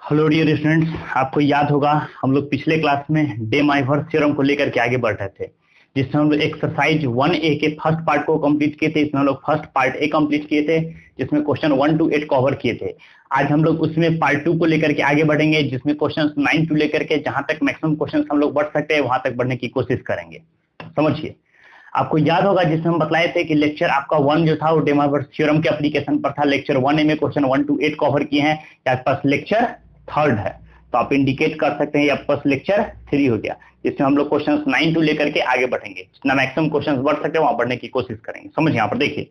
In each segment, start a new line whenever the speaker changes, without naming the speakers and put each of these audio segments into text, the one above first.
Hello dear students, आपको याद होगा हम लोग पिछले क्लास में डे माइवर्स थ्योरम को लेकर के आगे बढ़ रहे थे, जिसमें हम लोग एक्सरसाइज 1A के फर्स्ट पार्ट को कंप्लीट किए थे। इसमें हम लोग फर्स्ट पार्ट ए कंप्लीट किए थे, जिसमें क्वेश्चन 1 to 8 कवर किए थे। आज हम लोग उसमें पार्ट 2 को लेकर के आगे बढ़ेंगे, जिसमें क्वेश्चन 9 to लेकर के जहां तक मैक्सिमम क्वेश्चन हम लोग बढ़ सकते हैं वहां तक बढ़ने की कोशिश करेंगे। समझिए, आपको याद होगा जिसमें हम बताए थे कि लेक्चर आपका 1 जो था वो डे माइवर्स थ्योरम के एप्लीकेशन पर था। लेक्चर 1A में क्वेश्चन 1 to 8 कवर किए हैं। आपके पास लेक्चर 3 है, तो आप इंडिकेट कर सकते हैं आपके पास लेक्चर 3 हो गया, जिसमें हम लोग क्वेश्चन 9 to लेकर के आगे बढ़ेंगे। जितना मैक्सिमम क्वेश्चन बढ़ सकते हैं वहां बढ़ने की कोशिश करेंगे। समझिए, यहाँ पर देखिए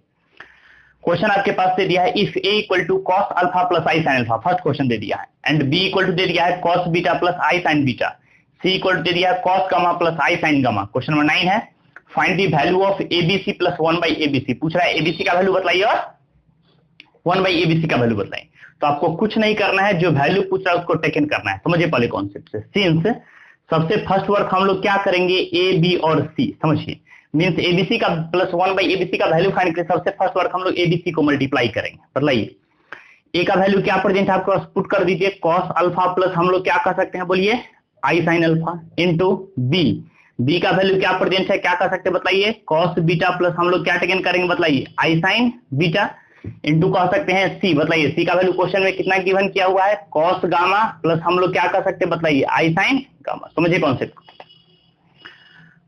क्वेश्चन आपके पास दे दिया है if A equal to cos alpha plus I sine alpha, first question दे दिया है, एंड बी इक्वल टू दे दिया है cos beta plus I sine beta, C equal to दे दिया है कॉस गामा प्लस आई साइन गामा। क्वेश्चन नंबर 9 है find the value of ABC plus 1 by ABC. पूछ रहा है एबीसी का वैल्यू बताइए और 1 बाई एबीसी का वैल्यू बताइए। तो आपको कुछ नहीं करना है, जो वैल्यू पूछ रहा है उसको टेकन करना है। समझिए पहले कॉन्सेप्ट से। सिंस सबसे फर्स्ट वर्क हम लोग क्या करेंगे, ए बी और सी। समझिए, मींस एबीसी का प्लस 1 बाई एबीसी का वैल्यू फाइंड करें। सबसे फर्स्ट वर्क हम लोग एबीसी को मल्टीप्लाई करेंगे। बताइए ए का वैल्यू क्या प्रेजेंट है आपके पास, पुट कर दीजिए कॉस अल्फा प्लस हम लोग क्या कर सकते हैं, बोलिए I sine alpha into B. B का वैल्यू क्या प्रेजेंट है, क्या कर सकते हैं बताइए, कॉस बीटा प्लस हम लोग क्या टेकन करेंगे बताइए, आई साइन बीटा इंटू कह सकते हैं सी। बताइए सी का वैल्यू क्वेश्चन में कितना गिवन किया हुआ है, कॉस गामा प्लस हम लोग क्या कर सकते हैं बताइए, आई साइन गामा। समझिए कॉन्सेप्ट।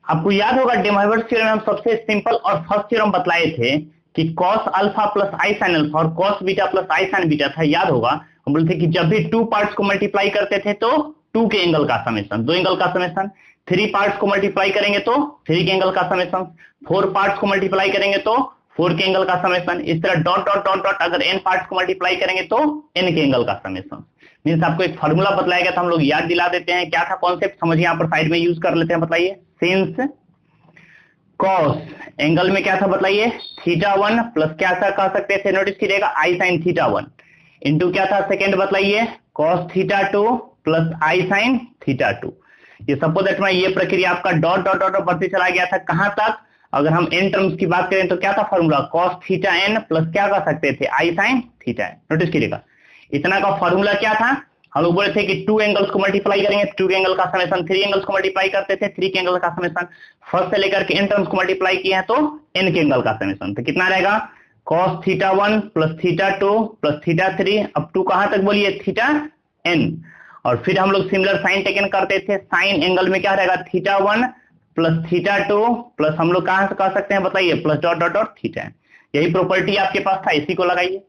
आपको याद होगा डे माइवर्स थ्योरम में हम सबसे सिंपल और फर्स्ट थ्योरम बतलाए थे कि कॉस अल्फा प्लस आई साइन अल्फा और कॉस बीटा प्लस आई साइन बीटा था। याद होगा हम बोलते कि जब भी 2 पार्ट्स को मल्टीप्लाई करते थे तो 2 के एंगल का समेशन, 2 एंगल का समेशन, 3 पार्ट्स को मल्टीप्लाई करेंगे तो 3 के एंगल का समेशन, 4 पार्ट्स को मल्टीप्लाई करेंगे तो 4 के एंगल का समेशन। इस तरह डॉट डॉट डॉट डॉट अगर n पार्ट्स को मल्टीप्लाई करेंगे तो n के एंगल का समेशन। मींस आपको एक फार्मूला बताया गया था, हम लोग याद दिला देते हैं। क्या था कॉन्सेप्ट, समझिए यहाँ पर साइड में यूज कर लेते हैं। बताइए सिंस कॉस एंगल में क्या था बताइए, θ1 प्लस क्या था कह सकते थे, नोटिस कीजिएगा आई साइन θ1 इंटू क्या था सेकेंड बताइए, कॉस θ2 प्लस आई साइन θ2। ये सपोज दैट में ये प्रक्रिया आपका डॉट डॉट डॉट बढ़ते चला गया था कहां तक, अगर हम n टर्म्स की बात करें तो क्या था फॉर्मूला, cos θn प्लस क्या कर सकते थे, आई साइन θn। नोटिस कीजिएगा इतना का फॉर्मूला क्या था, हम लोग बोले थे कि 2 एंगल्स को मल्टीप्लाई करेंगे, 2 के एंगल का समेशन, 3 एंगल्स को मल्टीप्लाई करते थे, 3 के एंगल का समेशन। फर्स्ट से लेकर के n टर्म्स को मल्टीप्लाई किए हैं तो n के एंगल का समेशन। तो कितना रहेगा, cos θ1 plus θ2 plus θ3 up to कहां तक बोलिए, θn। और फिर हम लोग सिमिलर साइन टेकन करते थे, साइन एंगल में क्या रहेगा, θ1 प्लस θ2 प्लस हम लोग कहां से कह सकते हैं बताइए, plus dot dot dot θn। यही प्रॉपर्टी आपके पास था, इसी को लगाइए।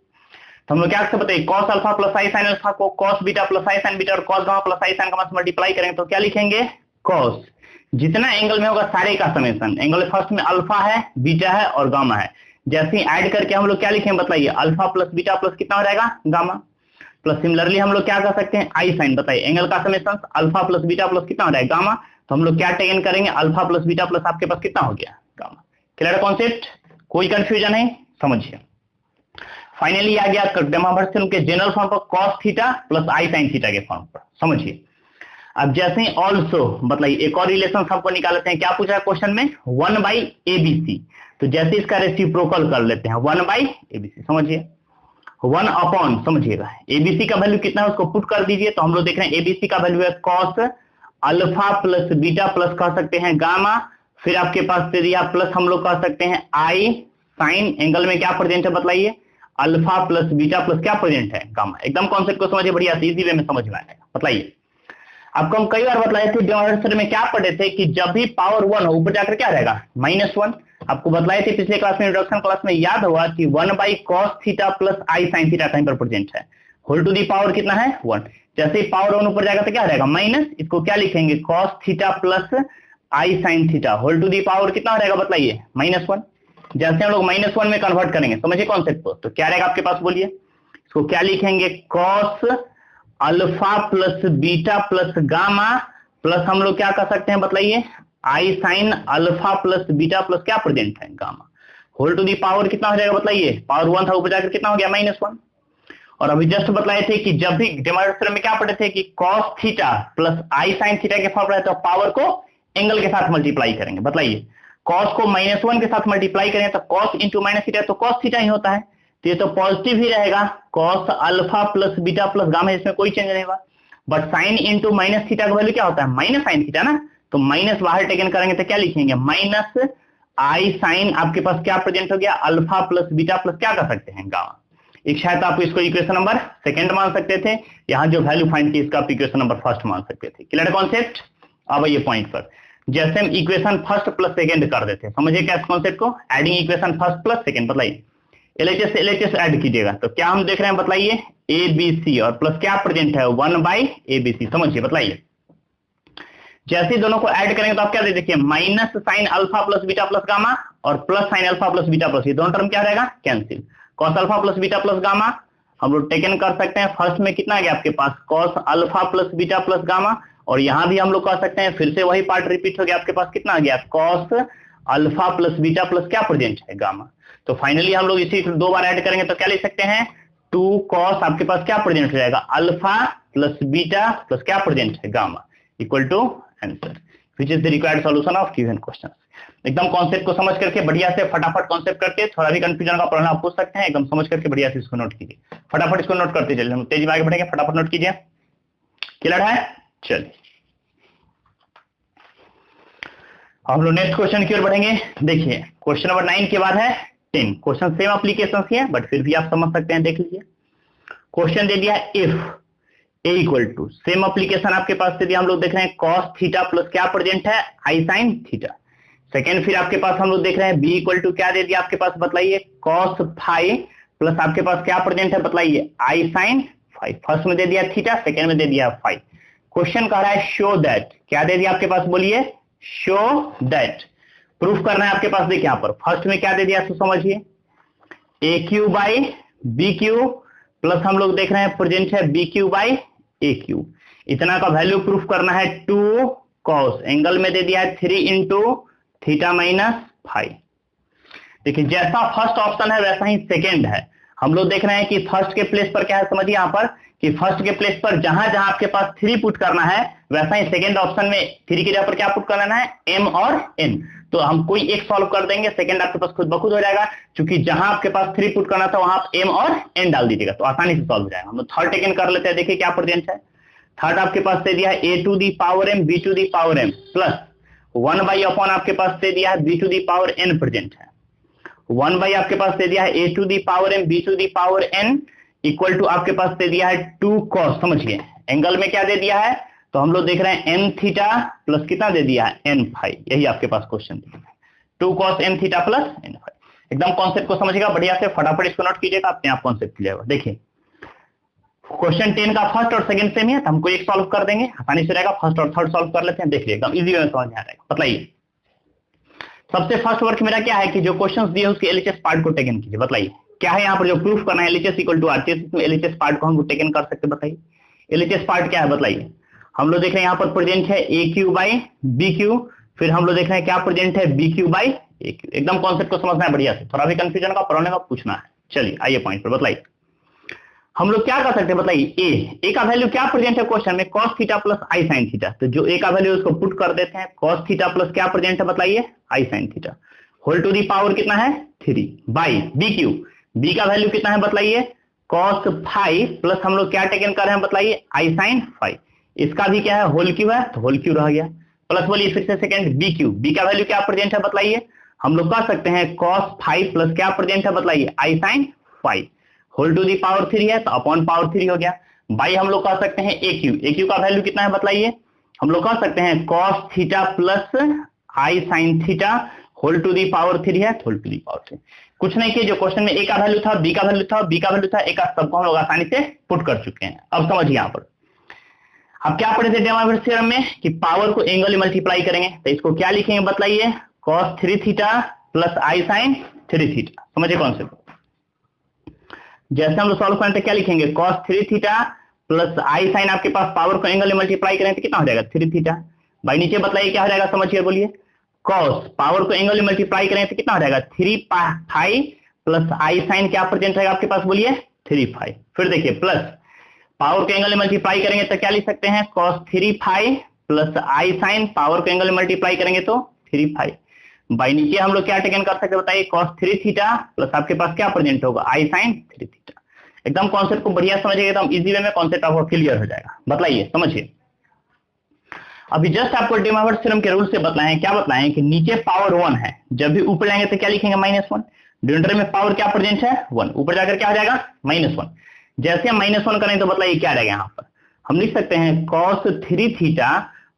तो हम लोग क्या कर बताइए, cos अल्फा प्लस आई साइन अल्फा को cos बीटा प्लस आई साइन बीटा और cos गामा प्लस आई साइन गामा से मल्टीप्लाई करेंगे तो क्या लिखेंगे, cos जितना एंगल में होगा सारे का समेशन। एंगल फर्स्ट में अल्फा है, बीटा है और गामा है। जैसे ही ऐड करके हम लोग क्या लिखेंगे बताइए, अल्फा प्लस बीटा प्लस कितना हो जाएगा, गामा। प्लस सिमिलरली हम लोग क्या कर सकते हैं, आई साइन। बताइए एंगल का summation alpha plus beta plus कितना हो जाएगा, गामा। तो हम लोग क्या टेकन करेंगे, अल्फा प्लस बीटा प्लस आपके पास कितना हो गया, गामा। क्लियर कॉन्सेप्ट, कोई कंफ्यूजन है, समझिए। फाइनली आ गया डे माइवर्स थ्योरम के जनरल फॉर्म पर cos थीटा प्लस आई साइन थीटा के फॉर्म पर। समझिए अब जैसे ही ऑल्सो बताइए एक और रिलेशन सबको निकालते हैं। क्या पूछा है क्वेश्चन में, 1 बाई एबीसी। तो जैसे इसका रेसिप्रोकल कर लेते हैं 1 बाई एबीसी। समझिए 1 अपॉन, समझिएगा एबीसी का वैल्यू कितना है उसको पुट कर दीजिए। तो हम लोग देख रहे हैं एबीसी का वैल्यू है cos alpha plus beta plus कह सकते हैं गामा, फिर आपके पास दे दिया प्लस हम लोग कह सकते हैं आई साइन एंगल में क्या प्रेजेंट है बताइए, अल्फा प्लस बीटा प्लस क्या प्रेजेंट है, गामा। एकदम कॉन्सेप्ट को समझिए, बढ़िया इजी वे में समझ में आएगा। बताइए आपको हम कई बार बतलाए थे डे में क्या पढ़े थे कि जब भी पावर 1 हो ऊपर जाकर क्या रहेगा, -1। आपको बतलाए थे पिछले क्लास में, इंट्रोडक्शन क्लास में, याद होगा कि 1 by cos theta plus I sine theta कहीं पर प्रेजेंट है, होल टू दी पावर कितना है 1। जैसे ही पावर 1 ऊपर जाएगा तो क्या रहेगा, माइनस। इसको क्या लिखेंगे, cos theta plus I sine theta whole to the power कितना रहेगा बताइए, -1। जैसे हम लोग -1 में कन्वर्ट करेंगे, समझिए कॉन्सेप्ट को, तो क्या रहेगा आपके पास बोलिए, इसको क्या लिखेंगे, cos alpha plus beta plus gamma plus हम लोग क्या कर सकते हैं बताइए, आई sine alpha plus beta plus क्या प्रेजेंट है, gamma, whole to the power कितना हो जाएगा बताइए, पावर 1 था ऊपर जाकर कितना हो गया, -1। और अभी जस्ट बतलाए थे कि जब भी डे माइवर्स थ्योरम में क्या पढ़े थे कि cos थीटा प्लस आई साइन थीटा के फॉर्म रहे तो पावर को एंगल के साथ मल्टीप्लाई करेंगे। बताइए cos को -1 के साथ मल्टीप्लाई करें तो cos इंटू माइनस थीटा तो cos थीटा ही होता है। तो ये तो पॉजिटिव ही रहेगा, cos alpha plus beta plus gamma, इसमें कोई चेंज नहीं होगा। But sine into minus theta का वैल्यू क्या होता है, माइनस साइन थीटा ना, तो माइनस बाहर टेकन करेंगे तो क्या लिखेंगे, माइनस आई साइन आपके पास क्या प्रेजेंट हो गया, अल्फा प्लस बीटा प्लस क्या कर सकते हैं, गामा। एक शायद आप इसको इक्वेशन नंबर सेकंड मान सकते थे, यहाँ जो वैल्यू फाइंड की इसका आप इक्वेशन नंबर फर्स्ट मान सकते थे। Clear concept. अब ये पॉइंट पर जैसे हम इक्वेशन फर्स्ट प्लस सेकंड कर देते हैं, समझिए क्या कॉन्सेप्ट को, adding equation first plus second, बताइए एलएचएस से एलएचएस ऐड कीजिएगा तो क्या हम देख रहे हैं, बताइए ए बी सी और प्लस क्या प्रेजेंट है 1 बाई ए बी सी, समझिए बताइए। जैसे दोनों को ऐड करेंगे तो आप क्या दे देखिए, minus sine alpha plus beta plus gamma और plus sine alpha plus beta plus, ये दोनों टर्म क्या रहेगा, cancel. Cos alpha plus beta plus gamma हम लोग टेकन कर सकते हैं, फर्स्ट में कितना आ गया आपके पास, cos alpha plus beta plus gamma, और यहां भी हम लोग कर सकते हैं, फिर से वही पार्ट रिपीट हो गया, आपके पास कितना आ गया, cos alpha plus beta plus क्या प्रेजेंट है, गामा। तो फाइनली हम लोग इसी दो बार ऐड करेंगे तो क्या लिख सकते हैं, 2 कॉस आपके पास क्या प्रेजेंट हो जाएगा, अल्फा प्लस बीटा प्लस क्या प्रेजेंट है, gamma, equal to answer which is the required solution of given question. एकदम कॉन्सेप्ट को समझ करके बढ़िया से फटाफट कॉन्सेप्ट करके, थोड़ा भी कंफ्यूजन का प्रश्न आप पूछ सकते हैं, एकदम समझ करके बढ़िया से इसको नोट कीजिए, फटाफट इसको नोट करते चलिए, हम तेजी में आगे बढ़ेंगे, फटाफट नोट कीजिए। क्लियर है, चलिए हम लोग नेक्स्ट क्वेश्चन की ओर बढ़ेंगे। देखिए क्वेश्चन नंबर 9 के बाद है 10, क्वेश्चन सेम एप्लीकेशन ही है बट फिर भी आप समझ सकते हैं, देख लीजिए। क्वेश्चन दे दिया if A equal to, same application आपके पास दे दिया, हम लोग देख रहे हैं कॉस थीटा प्लस क्या प्रेजेंट है, आई साइन थीटा। सेकेंड फिर आपके पास हम लोग देख रहे हैं बी इक्वल टू क्या दे दिया आपके पास, बताइए कॉस फाई प्लस आपके पास क्या प्रेजेंट है, बताइए आई साइन फाई। फर्स्ट में दे दिया थीटा, सेकेंड में दे दिया फाई। क्वेश्चन कह रहा है शो दैट, क्या दे दिया आपके पास, बोलिए शो दैट, प्रूफ करना है आपके पास। देखिए यहाँ पर फर्स्ट में क्या दे दिया, तो समझिए A Q by B Q plus हम लोग देख रहे हैं प्रेजेंट है B Q by A Q, इतना का वैल्यू प्रूफ करना है 2 कॉस, एंगल में दे दिया है 3 इंटू थीटा माइनस फाई। देखिए जैसा फर्स्ट ऑप्शन है वैसा ही सेकेंड है, हम लोग देख रहे हैं कि फर्स्ट के प्लेस पर क्या है, समझिए यहाँ पर कि फर्स्ट के प्लेस पर जहां जहां आपके पास 3 पुट करना है, वैसा ही सेकंड ऑप्शन में 3 की जगह पर क्या पुट करना है, m और n। तो हम कोई एक सॉल्व कर देंगे, सेकंड आपके पास खुद ब खुद हो जाएगा, क्योंकि जहां आपके पास 3 पुट करना था वहां आप m और n डाल दीजिएगा तो आसानी से सॉल्व हो जाएगा। हम लोग थर्ड टेकन कर लेते हैं, देखिए क्या प्रेजेंट है। थर्ड आपके पास दे दिया है a to the power m b to the power m plus 1 by upon आपके पास दे दिया है b to the power n present है, 1 बाई आपके पास दे दिया है a to the power m b to the power n equal to आपके पास दे दिया है 2 कॉस, समझिए एंगल में क्या दे दिया है, तो हम लोग देख रहे हैं n थीटा प्लस कितना दे दिया है, n फाई। यही आपके पास क्वेश्चन दिया है, 2 cos n theta plus n phi. एकदम कॉन्सेप्ट को समझिएगा बढ़िया से, फटाफट इसको नोट कीजिएगा, अपने आप कॉन्सेप्ट क्लियर होगा। देखिए क्वेश्चन 10 का फर्स्ट और सेकंड सेम है, तो हमको एक सॉल्व कर देंगे, आसानी से रहेगा। फर्स्ट और थर्ड सॉल्व कर लेते हैं, देखिए एकदम इजी वे में समझ में आ जाएगा। बताइए सबसे फर्स्ट वर्क मेरा क्या है कि जो क्वेश्चंस दिए उसके एलएचएस पार्ट को टेकन कीजिए। बताइए क्या है यहाँ पर जो प्रूफ करना है, एलएचएस इक्वल टू आरसीएस, इसमें एलएचएस पार्ट को हम टेकन कर सकते हैं। बताइए एलएचएस पार्ट क्या है, बताइए। हम लोग देख रहे हैं यहाँ पर प्रेजेंट है a Q by B q, फिर हम लोग देख रहे हैं क्या प्रेजेंट है B Q by A q. एकदम कॉन्सेप्ट को समझना है बढ़िया से, थोड़ा भी कंफ्यूजन का प्रॉब्लम का पूछना है। चलिए आइए पॉइंट पर, बताइए हम लोग क्या कर सकते हैं। बताइए ए का वैल्यू क्या प्रेजेंट है क्वेश्चन में, cos थीटा प्लस आई साइन थीटा, तो जो ए का वैल्यू उसको पुट कर देते हैं, cos थीटा प्लस क्या प्रेजेंट है, बताइए आई sine theta, whole to the power कितना है 3 बाई बी क्यू, बी का वैल्यू कितना है, बताइए cos फाई प्लस हम लोग क्या टेकन कर रहे हैं, बताइए आई साइन फाई, इसका भी क्या है होल क्यू है तो होल क्यू रह गया, प्लस बोलिए फिर से सेकंड बी क्यू, बी का वैल्यू क्या प्रेजेंट है, बताइए हम लोग कर सकते हैं cos फाई प्लस क्या प्रेजेंट है, बताइए आई sine phi, whole to the power 3 है तो अपॉन पावर 3 हो गया, बाई हम लोग कर सकते हैं ए क्यू का वैल्यू कितना है, बताइए हम लोग कर सकते हैं cos theta plus I sine theta, whole to the power 3 है होल टू दी पावर 3। कुछ नहीं किए, जो क्वेश्चन में ए का वैल्यू था, बी का वैल्यू था, बी का वैल्यू था, ए का सबको हम लोग आसानी से पुट कर चुके हैं। अब समझिए यहाँ पर अब क्या पढ़े थे डेमाइवर्स थ्योरम में कि पावर को एंगल में मल्टीप्लाई करेंगे, तो इसको क्या लिखेंगे, बताइए cos 3 थीटा प्लस आई साइन 3 थीटा। समझिए कॉन्सेप्ट, जैसे हम लोग सॉल्व करें तो क्या लिखेंगे, cos 3 थीटा प्लस आई साइन, आपके पास पावर को एंगल में मल्टीप्लाई करें तो कितना हो जाएगा 3 थीटा, भाई नीचे बताइए क्या हो जाएगा, समझिए बोलिए cos पावर को एंगल में मल्टीप्लाई करें तो कितना हो जाएगा 3 फाई प्लस आई साइन क्या प्रेजेंट रहेगा आपके पास, बोलिए 3 फाई। फिर देखिए प्लस पावर को एंगल में मल्टीप्लाई करेंगे तो क्या लिख सकते हैं, cos 3 फाई प्लस आई साइन, पावर को एंगल में मल्टीप्लाई करेंगे तो 3 फाई, बाई नीचे हम लोग क्या टेकन कर सकते हैं बताइए, कॉस 3 थीटा प्लस आपके पास क्या प्रेजेंट होगा, आई साइन 3 थीटा। एकदम कॉन्सेप्ट को बढ़िया समझिएगा, एकदम इजी वे में कॉन्सेप्ट आपको क्लियर हो जाएगा। बताइए समझिए। अभी जस्ट आपको डेमावर्स थ्योरम के रूल से बताएं, क्या बताएं कि नीचे पावर 1 है, जब भी ऊपर जाएंगे तो क्या लिखेंगे -1। डिनोमिनेटर में पावर क्या प्रेजेंट है 1, ऊपर जाकर क्या हो जाएगा -1। जैसे हम -1 करें तो बताइए क्या रहेगा, यहाँ पर हम लिख सकते हैं cos 3 थीटा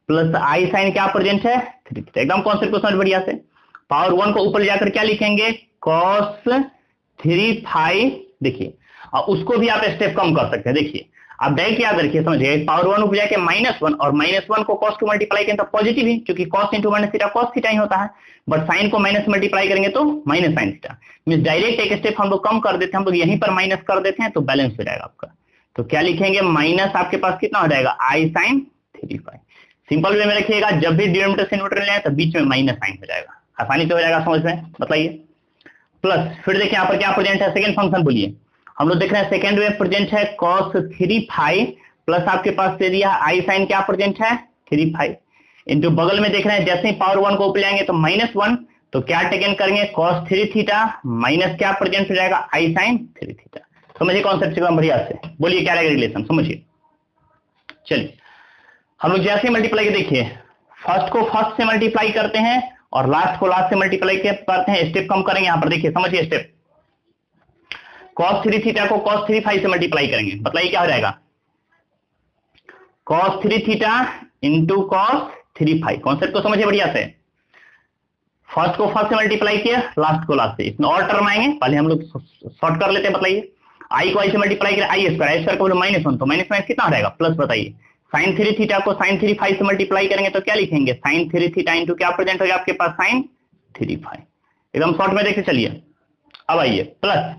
प्लस आई साइन क्या प्रेजेंट है 3 थीटा। एकदम कॉन्सेप्ट को समझ बढ़िया से। पावर 1 को ऊपर जाकर क्या लिखेंगे cos 3 फाई, देखिए और उसको भी आप स्टेप कम कर सकते हैं। देखिए आप डायरेक्ट याद रखिए, समझिए पावर 1 ऊपर जाके -1 और -1 को cos टू मल्टीप्लाई करें तो पॉजिटिव ही, क्योंकि cos into minus theta cos theta ही होता है। बट साइन को माइनस मल्टीप्लाई करेंगे तो minus sine theta, means direct एक स्टेप हम लोग कम कर देते हैं, हम लोग यहीं पर माइनस कर देते हैं तो बैलेंस हो जाएगा आपका। तो क्या लिखेंगे माइनस आपके पास कितना हो जाएगा आई साइन 3 फाई। सिंपल वे में रखिएगा, जब भी डिनोमिनेटर से न्यूमरेटर ले आए तो बीच में माइनस साइन हो जाएगा, आसानी से हो जाएगा समझ में। बताइए प्लस, फिर देखिए यहाँ पर क्या प्रेजेंट है, सेकंड फंक्शन बोलिए। हम लोग देख रहे हैं सेकंड वे प्रेजेंट है cos 3 फाई प्लस आपके पास दे दिया आई साइन क्या प्रेजेंट है 3 फाई, इनटू बगल में देख रहे हैं जैसे ही पावर 1 को ऊपर ले आएंगे तो -1, तो क्या टेकन करेंगे cos 3 थीटा माइनस क्या प्रेजेंट हो जाएगा आई साइन 3 थीटा। समझिए कॉन्सेप्ट एकदम बढ़िया से, बोलिए क्या रहेगा रिलेशन, समझिए। चलिए हम लोग जैसे मल्टीप्लाई देखिए, फर्स्ट को फर्स्ट से मल्टीप्लाई करते हैं और लास्ट को लास्ट से मल्टीप्लाई करते हैं, स्टेप कम करेंगे। यहाँ पर देखिए समझिए स्टेप, cos 3 थीटा को cos 3 फाई से मल्टीप्लाई करेंगे, बताइए क्या हो जाएगा cos 3 theta into cos 3 phi. Concept को समझिए बढ़िया से, फर्स्ट को फर्स्ट से मल्टीप्लाई किया, लास्ट को लास्ट से, इसमें और टर्म आएंगे, पहले हम लोग शॉर्ट कर लेते हैं। बताइए आई को आई से मल्टीप्लाई करें, आई स्क्वायर को -1 तो माइनस कितना हो जाएगा प्लस। बताइए साइन 3 थीटा को साइन 3 फाई से मल्टीप्लाई करेंगे तो क्या लिखेंगे साइन 3 थीटा इंटू क्या प्रेजेंट हो गया आपके पास साइन 3 फाई। एकदम शॉर्ट में देखते चलिए। अब आइए प्लस,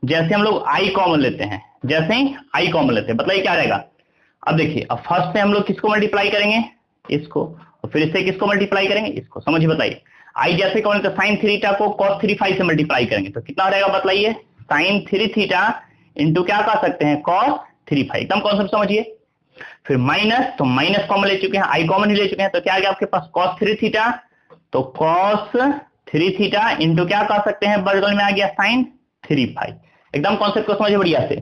जैसे हम लोग आई कॉमन लेते हैं, जैसे ही आई कॉमन लेते हैं बताइए क्या रहेगा। अब देखिए अब फर्स्ट से हम लोग किसको मल्टीप्लाई करेंगे इसको, और फिर इससे किसको मल्टीप्लाई करेंगे इसको। समझिए बताइए आई जैसे कौन तो साइन 3 थीटा को cos 3 फाई से मल्टीप्लाई करेंगे तो कितना हो जाएगा बताइए साइन 3 थीटा इंटू क्या कर सकते हैं cos 3 फाई। एकदम कॉन्सेप्ट समझिए। फिर माइनस, तो माइनस कॉमन ले चुके हैं, आई कॉमन ही ले चुके हैं, तो क्या आ गया आपके पास cos 3 थीटा, तो cos 3 थीटा इंटू क्या कर सकते हैं बगल में आ गया साइन 3 फाई। एकदम कॉन्सेप्ट को समझिए बढ़िया से।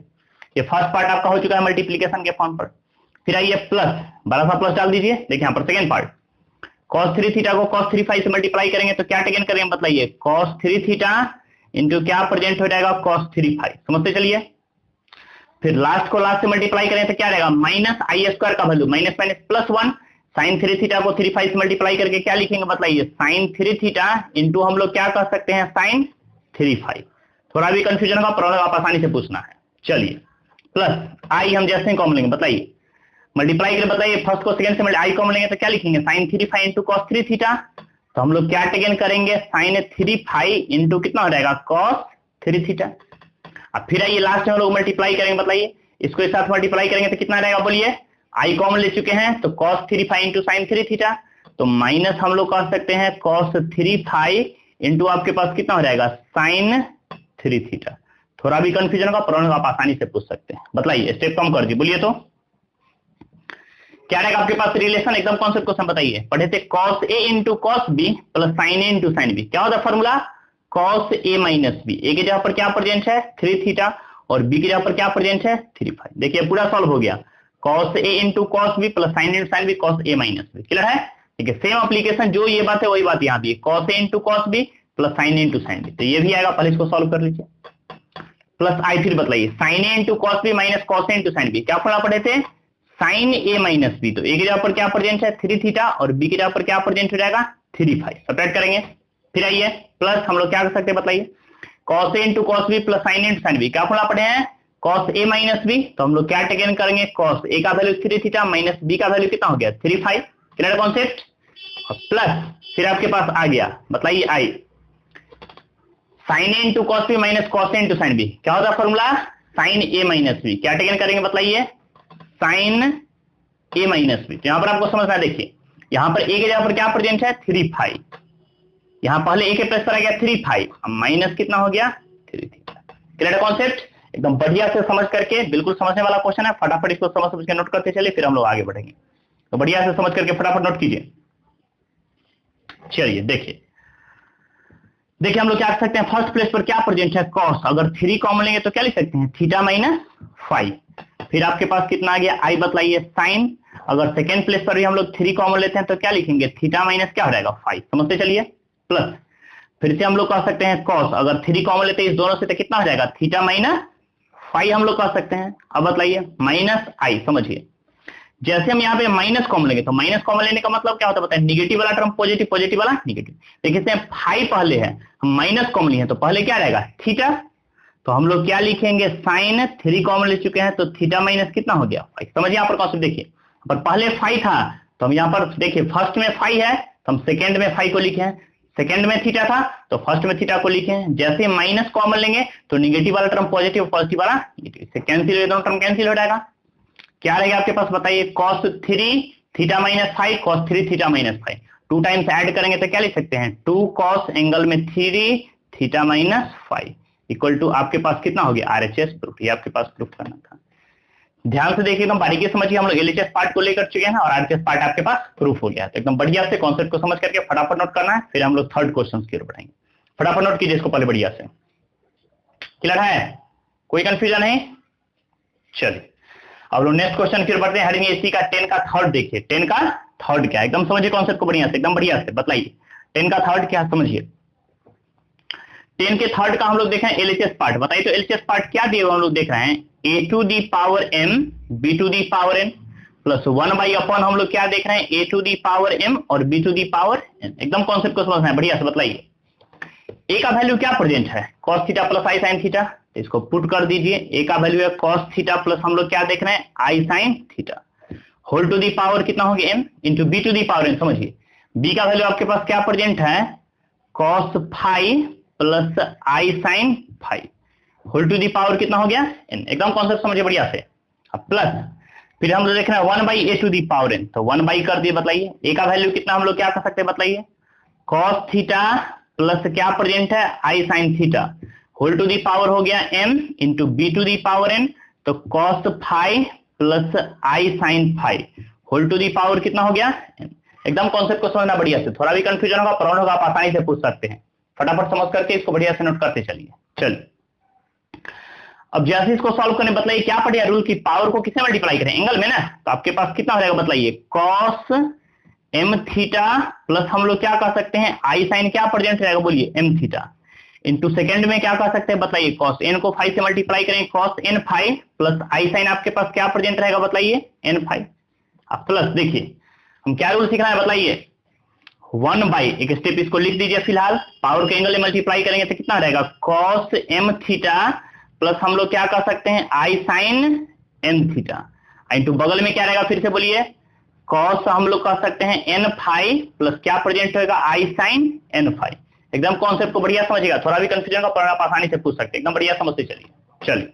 ये फर्स्ट पार्ट आपका हो चुका है मल्टीप्लीकेशन के फॉर्म पर। फिर आइए प्लस, बड़ा सा प्लस डाल दीजिए। देखिए यहाँ पर सेकंड पार्ट, cos 3 थीटा को cos 3 फाई से मल्टीप्लाई करेंगे तो क्या टेकन करेंगे बताइए cos 3 थीटा इंटू क्या प्रेजेंट हो जाएगा cos 3 फाई। समझते चलिए। फिर लास्ट को लास्ट से मल्टीप्लाई करें तो क्या रहेगा माइनस आई स्क्वायर का value minus minus +1, sine 3 theta को 3 फाई से मल्टीप्लाई करके क्या लिखेंगे बताइए साइन 3 थीटा इंटू हम लोग क्या कर सकते हैं साइन 3 फाई। थोड़ा भी कंफ्यूजन होगा, प्रॉब्लम आप आसानी से पूछना है। चलिए प्लस आई हम जैसे कॉमन लेंगे, बताइए मल्टीप्लाई करके बताइए फर्स्ट को सेकंड से आई कॉमन लेंगे तो क्या लिखेंगे sine 3 phi into cos 3 theta, तो हम लोग क्या टेकन करेंगे साइन 3 फाई इंटू कितना हो जाएगा cos 3 थीटा। अब फिर आइए लास्ट में हम लोग मल्टीप्लाई करेंगे, बताइए इसको इस साथ मल्टीप्लाई करेंगे तो कितना रहेगा बोलिए, आई कॉमन ले चुके हैं तो cos 3 phi into sine 3 theta, तो माइनस हम लोग कर सकते हैं cos 3 फाई इंटू आपके पास कितना हो जाएगा साइन 3 थीटा। थोड़ा भी कंफ्यूजन होगा, प्रॉब्लम आप आसानी से पूछ सकते हैं। बताइए स्टेप कम कर दी, बोलिए तो क्या रहेगा आपके पास रिलेशन। एकदम कॉन्सेप्ट क्वेश्चन बताइए, पढ़े थे cos a into cos b plus sign a into sine b। क्या होता है formula cos a minus b। ए की जगह पर क्या प्रेजेंट है 3 थीटा और b की जगह पर क्या प्रेजेंट है 3 फाई। देखिए पूरा सॉल्व हो गया, cos a into cos b plus sine into sine b cos a minus b। Clear है। ठीक है, सेम एप्लीकेशन, जो ये बात है वही बात यहाँ भी है, cos a into cos b plus sine into sine b। तो ये भी आएगा, पहले इसको सॉल्व कर लीजिए। प्लस आई फिर बताइए sine a into cos b minus cos a into sine b। क्या फॉर्मूला पढ़े थे साइन a माइनस b। तो ए की जगह पर क्या प्रेजेंट है 3 थीटा और b की जगह पर क्या प्रेजेंट हो जाएगा 3 फाई। सब्ट्रैक्ट करेंगे। फिर आइए प्लस हम लोग क्या कर सकते हैं बताइए cos a into cos b plus sine into sine b। क्या फॉर्मूला पढ़े हैं cos a माइनस b, तो हम लोग क्या टेकन करेंगे cos a का वैल्यू 3 थीटा माइनस b का वैल्यू कितना हो गया 3 फाई। Clear concept. प्लस फिर आपके पास आ गया, बताइए आई sine a into cos b minus cos a into sine b। क्या होता है formula sine a minus b। क्या टेकन करेंगे बताइए साइन a माइनस b। तो यहां पर आपको समझना है, देखिए यहां पर a की जगह पर क्या प्रेजेंट है 3 फाई, यहां पहले a के प्लस पर आ गया 3 फाई, अब माइनस कितना हो गया 3 थीटा। Clear concept. एकदम बढ़िया से समझ करके, बिल्कुल समझने वाला क्वेश्चन है, फटाफट इसको समझ के नोट करते चलिए, फिर हम लोग आगे बढ़ेंगे। तो बढ़िया से समझ करके फटाफट नोट कीजिए। चलिए देखिए देखिए हम लोग क्या कर सकते हैं, फर्स्ट प्लेस पर क्या प्रेजेंट है, कॉस, अगर 3 कॉमन लेंगे तो क्या लिख सकते हैं, थीटा माइनस फाइव। फिर आपके पास कितना आ गया, आई बताइए, साइन, अगर सेकेंड प्लेस पर भी हम लोग 3 कॉमन लेते हैं तो क्या लिखेंगे, थीटा माइनस क्या हो जाएगा, फाइव, समझते चलिए, प्लस फिर से हम लोग कह सकते हैं कॉस, अगर 3 कॉमन लेते हैं इस दोनों से तो कितना हो जाएगा, थीटा माइनस फाइव हम लोग कह सकते हैं। अब बताइए माइनस आई, समझिए जैसे हम यहाँ पे माइनस कॉमन लेंगे तो माइनस कॉमन लेने का मतलब क्या होता है बताए, निगेटिव वाला टर्म पॉजिटिव, पॉजिटिव वाला निगेटिव। देखिए इसमें फाइव पहले है, हम माइनस कॉमन लिए हैं तो पहले क्या रहेगा, थीटा, तो हम लोग क्या लिखेंगे, साइन, 3 कॉमन ले चुके हैं तो थीटा माइनस कितना हो गया, फाइव। समझिए यहाँ पर कॉन्सेप्ट देखिए, पर पहले फाइव था तो हम यहाँ पर देखिए फर्स्ट में फाइव है तो हम सेकेंड में फाइव को लिखे हैं, सेकेंड में थीटा था तो फर्स्ट में थीटा को लिखे हैं। जैसे माइनस कॉमन लेंगे तो निगेटिव वाला टर्म पॉजिटिव, पॉजिटिव वाला निगेटिव, से कैंसिल, दोनों टर्म कैंसिल हो जाएगा। क्या रहेगा आपके पास बताइए, cos 3 theta minus five, cos 3 theta minus five, 2 times add करेंगे तो क्या लिख सकते हैं, 2 cos एंगल में 3 theta minus five equal to आपके पास कितना हो गया, RHS प्रूफ। ये आपके पास प्रूफ करना था। ध्यान से देखिए, एकदम बारीकी समझिए, हम लोग LHS पार्ट को लेकर चुके हैं और RHS पार्ट आपके पास प्रूफ हो गया है। तो एकदम बढ़िया से कॉन्सेप्ट को समझ करके फटाफट नोट करना है, फिर हम लोग थर्ड क्वेश्चन की ओर बढ़ेंगे। फटाफट नोट कीजिए इसको पहले बढ़िया से, क्लियर है, कोई कंफ्यूजन है, चलिए अब लोग नेक्स्ट क्वेश्चन की ओर बढ़ते हैं। हेडिंग इसी का 10 का थर्ड देखिए, 10 का थर्ड क्या है, एकदम समझिए कॉन्सेप्ट को बढ़िया से, एकदम बढ़िया से बताइए 10 का थर्ड क्या है, समझिए 10 के थर्ड का हम लोग देख रहे हैं LHS पार्ट। बताइए तो LHS पार्ट क्या दिए हुए हम लोग देख रहे हैं, a to the power m b to the power n plus 1 by upon हम लोग क्या देख रहे हैं, a to the power m और b to the power n। एकदम कॉन्सेप्ट को समझना है बढ़िया से, बताइए a का वैल्यू क्या प्रेजेंट है, cos थीटा प्लस आई साइन थीटा, इसको पुट कर दीजिए। a का वैल्यू है cos थीटा प्लस हम लोग क्या देख रहे हैं, I sine theta, whole to the power कितना हो गया m into b to the power n। समझिए b का वैल्यू आपके पास क्या प्रेजेंट है, cos five plus I sine five, whole to the power कितना हो गया n। एकदम कॉन्सेप्ट समझिए बढ़िया से। अब प्लस फिर हम लोग देख रहे हैं 1 by a to the power n, तो 1 बाई कर दिए। बताइए a का वैल्यू कितना हम लोग क्या कर सकते हैं, बताइए cos थीटा प्लस क्या प्रेजेंट है, आई sine theta, whole to the power हो गया m into b to the power n, तो cos five plus I sine five, whole to the power कितना हो गया n। एकदम कॉन्सेप्ट को समझना बढ़िया से, थोड़ा भी कंफ्यूजन होगा प्रॉब्लम होगा आप आसानी से पूछ सकते हैं, फटाफट समझ करके इसको बढ़िया से नोट करते चलिए। चलिए अब जैसे इसको सॉल्व करने बताइए क्या पड़ेगा, रूल की पावर को किससे मल्टीप्लाई करें, एंगल में ना, तो आपके पास कितना हो जाएगा बताइए, cos m थीटा प्लस हम लोग क्या कह सकते हैं, आई साइन क्या प्रेजेंट रहेगा बोलिए m थीटा, इंटू सेकेंड में क्या कह सकते हैं बताइए, cos n को 5 से मल्टीप्लाई करेंगे, cos n 5 प्लस आई साइन आपके पास क्या प्रेजेंट रहेगा बताइए, n 5। अब प्लस देखिए हम क्या रूल सीखना है बताइए, 1 बाई, एक स्टेप इसको लिख दीजिए फिलहाल, पावर के एंगल में मल्टीप्लाई करेंगे तो कितना रहेगा, cos m थीटा प्लस हम लोग क्या कह सकते हैं, I sine n theta, into बगल में क्या रहेगा फिर से बोलिए, cos हम लोग कह सकते हैं n फाइव प्लस क्या प्रेजेंट होगा, आई साइन n फाइव। एकदम कॉन्सेप्ट को बढ़िया समझिएगा, थोड़ा भी कंफ्यूजन का आप आसानी से पूछ सकते हैं, एकदम बढ़िया समझते चलिए। चलिए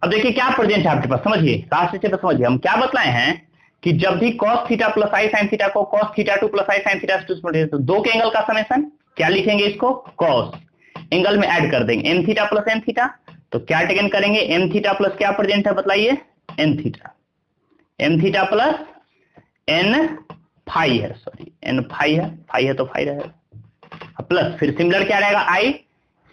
अब देखिए क्या प्रेजेंट है आपके पास, समझिए लास्ट से समझिए, हम क्या बतलाए हैं कि जब भी cos थीटा प्लस आई साइन थीटा को cos थीटा 2 प्लस आई साइन थीटा 2 तो दो के एंगल का समेशन क्या लिखेंगे, इसको cos एंगल में ऐड कर देंगे m theta plus n theta, तो क्या टेकन करेंगे, m थीटा प्लस क्या प्रेजेंट है बताइए, n theta, m theta plus n five है, सॉरी n फाइव है तो फाइव रहेगा, प्लस फिर सिमिलर क्या रहेगा, i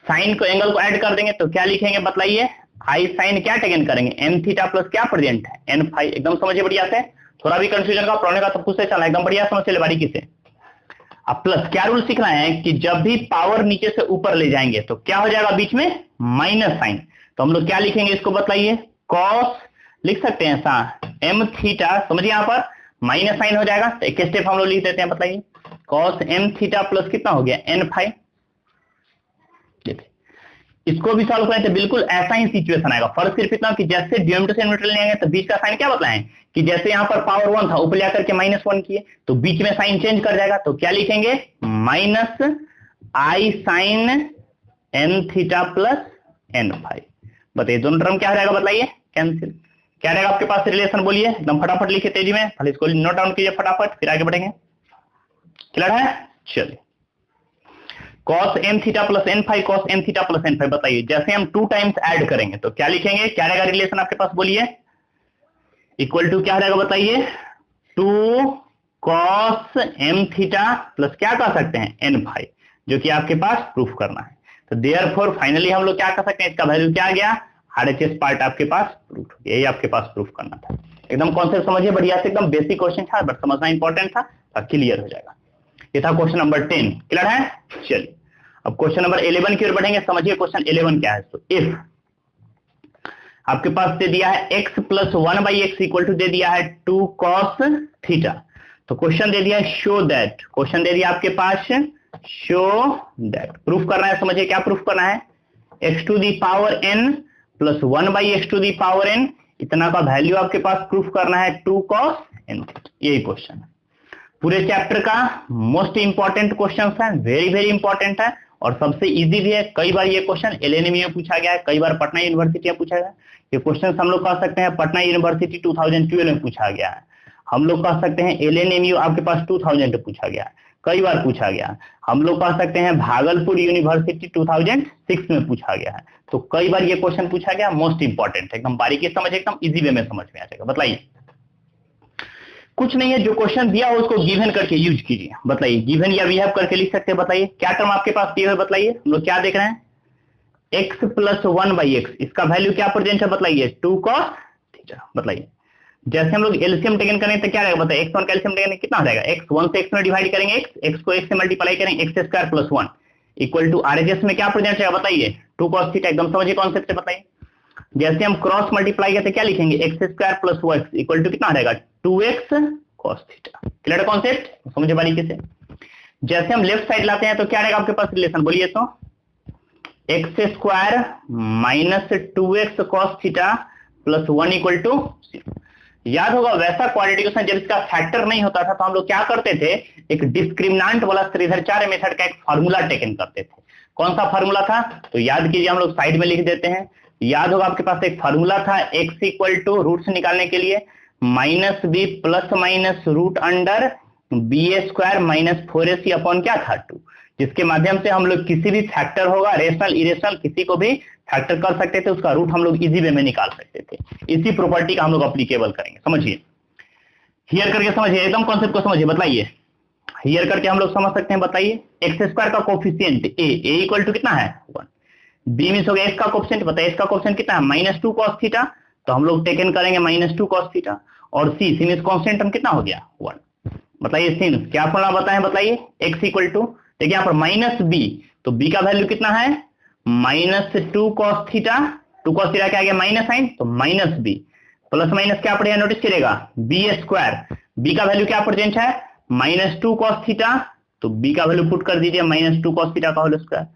साइन को एंगल को ऐड कर देंगे तो क्या लिखेंगे बताइए, आई साइन क्या टेकन करेंगे, m थीटा प्लस क्या प्रेजेंट है, n फाइव। एकदम समझिए बढ़िया से, थोड़ा भी कंफ्यूजन का प्रॉब्लम का सब कुछ से चला, एकदम बढ़िया समझ चले बारीकी से। अब प्लस क्या रूल सीखना है कि जब भी पावर नीचे से ऊपर ले जाएंगे तो क्या हो जाएगा बीच में माइनस साइन, तो हम लोग क्या लिखेंगे इसको बताइए, cos लिख सकते हैं ऐसा m थीटा, समझिए यहाँ पर माइनस साइन हो जाएगा तो एक स्टेप हम लोग लिख देते हैं, बताइए cos m थीटा प्लस कितना हो गया n फाइव। इसको भी सॉल्व करें तो बिल्कुल ऐसा ही सिचुएशन आएगा, फर्क सिर्फ इतना कि जैसे डिनोमिनेटर से न्यूट्रल ले आएंगे तो बीच का साइन क्या बताएं कि जैसे यहाँ पर पावर 1 था ऊपर लेकर के -1 किए तो बीच में साइन चेंज कर जाएगा, तो क्या लिखेंगे माइनस आई sine n theta plus n five. बताइए दोनों टर्म क्या रहेगा बताइए, कैंसिल। क्या रहेगा आपके पास रिलेशन बोलिए, एकदम फटाफट लिखिए तेजी में, पहले इसको नोट डाउन कीजिए फटाफट फिर आगे बढ़ेंगे, क्लियर है। चलिए cos m theta plus n five, cos m theta plus n five, बताइए जैसे हम 2 टाइम्स ऐड करेंगे तो क्या लिखेंगे, क्या रहेगा रिलेशन आपके पास बोलिए, इक्वल टू क्या रहेगा बताइए, 2 cos m थीटा प्लस क्या कह सकते हैं n फाइव। जो कि आपके पास प्रूफ करना है। तो देयरफॉर फाइनली हम लोग क्या कर सकते हैं, इसका वैल्यू क्या आ गया, RHS पार्ट आपके पास प्रूफ हो गया, यही आपके पास प्रूफ करना था। एकदम कॉन्सेप्ट समझिए बढ़िया से, एकदम बेसिक क्वेश्चन था बट समझना इंपॉर्टेंट था, क्लियर हो जाएगा। ये था क्वेश्चन नंबर 10, क्लियर है। चलिए अब क्वेश्चन नंबर 11 की ओर बढ़ेंगे। समझिए क्वेश्चन 11 क्या है। तो इफ आपके पास दे दिया है x plus 1/x equal to दे दिया है 2 cos थीटा। तो क्वेश्चन दे दिया है शो दैट, क्वेश्चन दे दिया आपके पास शो दैट, प्रूफ करना है। समझिए क्या प्रूफ करना है, x to the power n plus 1/x to the power n, इतना का वैल्यू आपके पास प्रूफ करना है 2 cos n। यही क्वेश्चन है, पूरे चैप्टर का मोस्ट इंपॉर्टेंट क्वेश्चन है, वेरी वेरी इंपॉर्टेंट है और सबसे इजी भी है। कई बार ये क्वेश्चन LNM में पूछा गया है, कई बार पटना यूनिवर्सिटी में पूछा गया है। ये क्वेश्चन हम लोग कह सकते हैं पटना यूनिवर्सिटी 2012 में पूछा गया है, हम लोग कह सकते हैं LNMU आपके पास 2000 में पूछा गया है, कई बार पूछा गया है। हम लोग कह सकते हैं भागलपुर यूनिवर्सिटी 2006 में पूछा गया है। तो कई बार ये क्वेश्चन पूछा गया, मोस्ट इंपॉर्टेंट, एकदम बारीकी समझ, एकदम इजी वे में समझ में आ जाएगा। बताइए, कुछ नहीं है, जो क्वेश्चन दिया हो उसको गिवन करके यूज कीजिए। बताइए, गिवन या वी हैव करके लिख सकते हैं। बताइए क्या टर्म आपके पास दिए हुए, बताइए हम लोग क्या देख रहे हैं, x प्लस 1/x, इसका वैल्यू क्या प्रेजेंट है, बताइए 2 cos थीटा। बताइए जैसे हम लोग एलसीएम टेकन करेंगे तो क्या रहेगा, बताइए x1 का एलसीएम टेकन कितना हो जाएगा, x 1 से x में डिवाइड करेंगे, x को x से मल्टीप्लाई करेंगे, x² plus 1 equal to RHS में क्या प्रेजेंट रहेगा, बताइए 2 cos थीटा। एकदम समझिए कॉन्सेप्ट से। बताइए जैसे हम क्रॉस मल्टीप्लाई करते क्या लिखेंगे, x² प्लस 1 इक्वल टू कितना रहेगा 2x cos theta. Clear concept, समझिए बारीकी से। जैसे हम लेफ्ट साइड लाते हैं तो क्या रहेगा आपके पास रिलेशन, बोलिए तो x² minus 2x cos theta plus 1 equal to 0। याद होगा वैसा क्वाड्रेटिक जब इसका फैक्टर नहीं होता था तो हम लोग क्या करते थे, एक डिस्क्रिमिनेंट वाला श्रीधराचार्य मेथड का एक फार्मूला टेकन करते थे। कौन सा फार्मूला था, तो याद कीजिए, हम लोग साइड में लिख देते हैं। याद होगा आपके पास एक फार्मूला था x इक्वल टू रूट से निकालने के लिए minus b plus minus root under b² minus 4ac upon क्या था 2, जिसके माध्यम से हम लोग किसी भी फैक्टर होगा, रेशनल इरेशनल किसी को भी फैक्टर कर सकते थे, उसका रूट हम लोग इजी वे में निकाल सकते थे। इसी प्रॉपर्टी का हम लोग अप्लीकेबल करेंगे। समझिए हियर करके, समझिए एकदम कॉन्सेप्ट को समझिए। बताइए हियर करके हम लोग समझ सकते हैं। बताइए x² का कोफिशिएंट a इक्वल टू कितना है 1, b मींस हो गया इसका कोफिशिएंट, बताइए इसका कोफिशिएंट कितना है माइनस 2 cos थीटा, तो हम लोग टेकन करेंगे माइनस 2 cos थीटा। और c मींस कांस्टेंट टर्म कितना हो गया 1। बताइए sin क्या फॉर्मूला बताएं, बताइए x इक्वल टू, देखिए यहाँ पर माइनस b, तो b का वैल्यू कितना है minus 2 cos theta, 2 cos theta क्या आ गया माइनस साइन, तो माइनस b प्लस माइनस क्या पड़ेगा, नोटिस करिएगा b², b का वैल्यू क्या प्रेजेंट है माइनस 2 cos थीटा, तो b का वैल्यू पुट कर दीजिए माइनस 2 cos थीटा का होल स्क्वायर,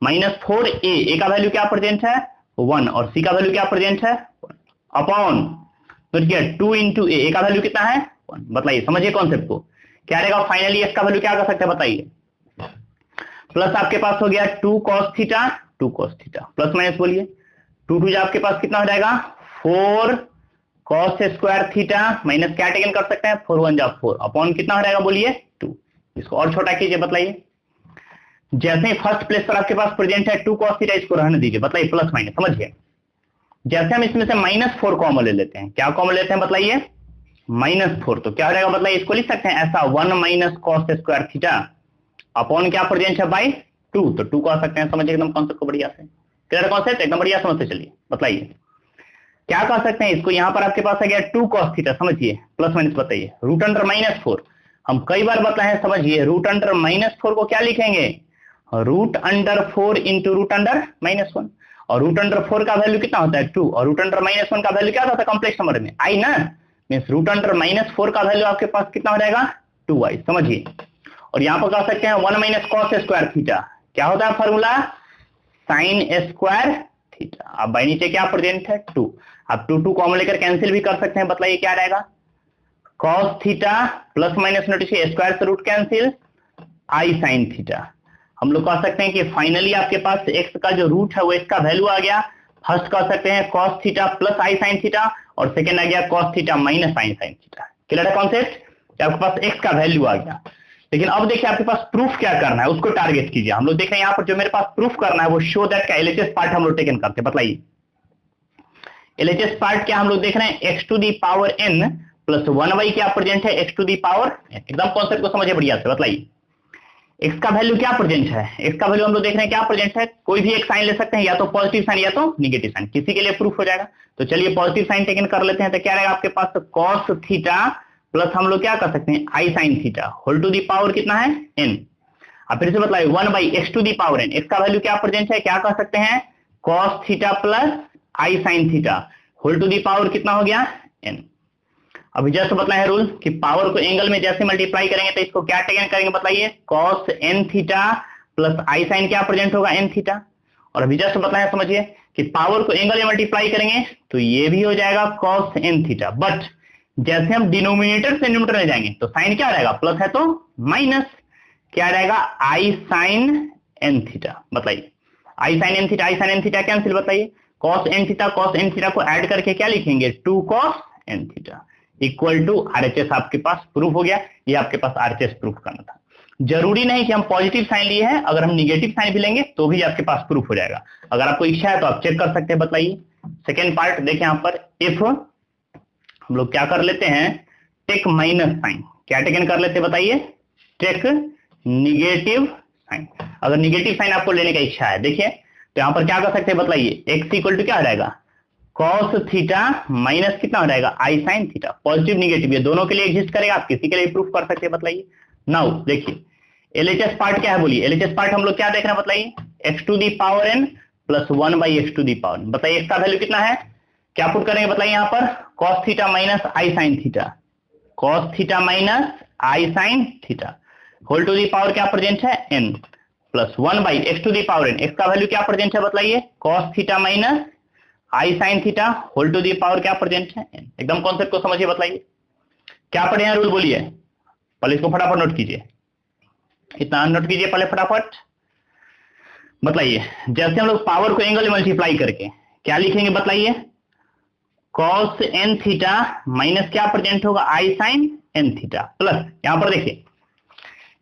माइनस 4a का वैल्यू क्या प्रेजेंट है 1 और c का वैल्यू क्या प्रेजेंट है 1 अपॉन, तो देखिए 2 इंटू ए का वैल्यू कितना है 1। बताइए समझिए कॉन्सेप्ट को, क्या रहेगा फाइनली इसका वैल्यू क्या कर सकते हैं, बताइए प्लस आपके पास हो गया 2 cos theta, 2 cos theta plus minus बोलिए 2 आपके पास कितना हो जाएगा 4 cos स्क्वायर थीटा माइनस क्या टेकन कर सकते हैं 4 1 जा 4 अपॉन कितना हो जाएगा बोलिए 2। इसको और छोटा कीजिए। बताइए जैसे ही फर्स्ट प्लेस पर आपके पास प्रेजेंट है 2 cos थीटा, इसको रहने दीजिए। बताइए प्लस माइनस, समझिए जैसे हम इसमें से माइनस 4 कॉमन ले लेते हैं, क्या कॉमन लेते हैं बताइए माइनस 4, तो क्या हो जाएगा बताइए, इसको लिख सकते हैं ऐसा 1 minus cos square theta upon क्या प्रेजेंट है बाई 2, तो 2 को आ सकते हैं। समझिए एकदम कॉन्सेप्ट को बढ़िया से, क्लियर कॉन्सेप्ट एकदम बढ़िया समझते चलिए। बताइए क्या कह सकते हैं इसको, यहाँ पर आपके पास आ गया 2 cos थीटा, समझिए प्लस माइनस, बताइए रूट अंडर माइनस 4, हम कई बार बताए हैं, समझिए रूट अंडर माइनस 4 को क्या लिखेंगे root under 4 into root under minus 1, और रूट अंडर 4 का वैल्यू कितना होता है 2 और रूट अंडर माइनस 1 का वैल्यू क्या होता है कॉम्प्लेक्स नंबर में आई ना, मींस रूट अंडर माइनस 4 का वैल्यू आपके पास कितना हो जाएगा 2i। समझिए और यहां पर कह सकते हैं 1 माइनस cos स्क्वायर थीटा, क्या होता है फॉर्मूला साइन स्क्वायर थीटा, अब बाई नीचे क्या प्रेजेंट है 2, आप 2 कॉमन लेकर कैंसिल भी कर सकते हैं। बताइए क्या रहेगा cos theta plus minus notice square से root cancel I sine theta. हम लोग कह सकते हैं कि फाइनली आपके पास x का जो रूट है वो इसका वैल्यू आ गया, फर्स्ट कह सकते हैं cos थीटा प्लस आई साइन थीटा और सेकंड आ गया cos थीटा माइनस आई साइन थीटा। क्लियर है कॉन्सेप्ट, आपके पास x का वैल्यू आ गया। लेकिन अब देखिए आपके पास प्रूफ क्या करना है, उसको टारगेट कीजिए। हम लोग देख रहे हैं यहाँ पर जो मेरे पास प्रूफ करना है वो शो दैट का LHS पार्ट हम लोग टेकन करते हैं। बताइए LHS पार्ट क्या हम लोग देख रहे हैं x to the power n plus 1y क्या प्रेजेंट है x to the power n, एकदम कॉन्सेप्ट को समझिए बढ़िया से। बताइए एक्स का वैल्यू क्या प्रेजेंट है, एक्स का वैल्यू हम लोग देख रहे हैं क्या प्रेजेंट है, कोई भी एक साइन ले सकते हैं, या तो पॉजिटिव साइन या तो निगेटिव साइन, किसी के लिए प्रूफ हो जाएगा। तो चलिए पॉजिटिव साइन टेकन कर लेते हैं, तो क्या रहेगा आपके पास, तो कॉस थीटा प्लस हम लोग क्या कर सकते हैं I sine theta whole to the power कितना है n। अब फिर से बताइए 1/x to the power n, इसका वैल्यू क्या प्रेजेंट है, क्या कर सकते हैं cos theta plus I sine theta whole to the power कितना हो गया n। अभी जस्ट बताया है रूल कि पावर को एंगल में जैसे मल्टीप्लाई करेंगे तो इसको क्या टेकन करेंगे बताइए, कॉस n थीटा प्लस आई साइन क्या प्रेजेंट होगा n थीटा। और अभी जस्ट बताया समझिए कि पावर को एंगल में मल्टीप्लाई करेंगे तो ये भी हो जाएगा कॉस n थीटा, बट जैसे हम डिनोमिनेटर से न्यूमरेटर में जाएंगे तो साइन क्या रहेगा, प्लस है तो माइनस, क्या रहेगा आई साइन n थीटा। बताइए आई sine n theta, i sine n theta cancel, बताइए cos n theta cos n theta को ऐड करके क्या लिखेंगे 2 cos n theta equal to RHS. आपके पास प्रूफ हो गया, ये आपके पास आरएचएस प्रूफ करना था। जरूरी नहीं कि हम पॉजिटिव साइन लिए हैं, अगर हम निगेटिव साइन भी लेंगे तो भी आपके पास प्रूफ हो जाएगा। अगर आपको इच्छा है तो आप चेक कर सकते हैं। बताइए सेकेंड पार्ट देखें यहाँ पर, इफ हम लोग क्या कर लेते हैं टेक माइनस साइन, क्या टेकन कर लेते हैं बताइए, टेक निगेटिव साइन। अगर निगेटिव साइन आपको लेने का इच्छा है, देखिए तो यहाँ पर क्या कर सकते हैं बताइए, एक्स इक्वल टू क्या हो जाएगा कॉस थीटा माइनस कितना हो जाएगा आई साइन थीटा। पॉजिटिव निगेटिव ये दोनों के लिए एग्जिस्ट करेगा, आप किसी के लिए प्रूफ कर सकते हैं। बताइए नाउ देखिए एलएचएस पार्ट क्या है, बोलिए एलएचएस पार्ट हम लोग क्या देख रहे हैं बताइए, x to the power n plus 1/x to the power n। बताइए इसका वैल्यू कितना है, क्या पुट करेंगे बताइए यहाँ पर, cos theta minus I sine theta, cos theta minus I sine theta whole to the power क्या प्रेजेंट है n plus 1/x to the power n। X का वैल्यू क्या प्रेजेंट है बताइए, cos theta minus I sine theta whole to the power क्या present है n। एकदम concept को समझिए। बताइए क्या पढ़े हैं रूल, बोलिए पहले इसको फटाफट नोट कीजिए, इतना नोट कीजिए पहले फटाफट। बताइए जैसे हम लोग पावर को एंगल में मल्टीप्लाई करके क्या लिखेंगे बताइए, कॉस n थीटा माइनस क्या प्रेजेंट होगा आई साइन n थीटा प्लस, यहां पर देखिए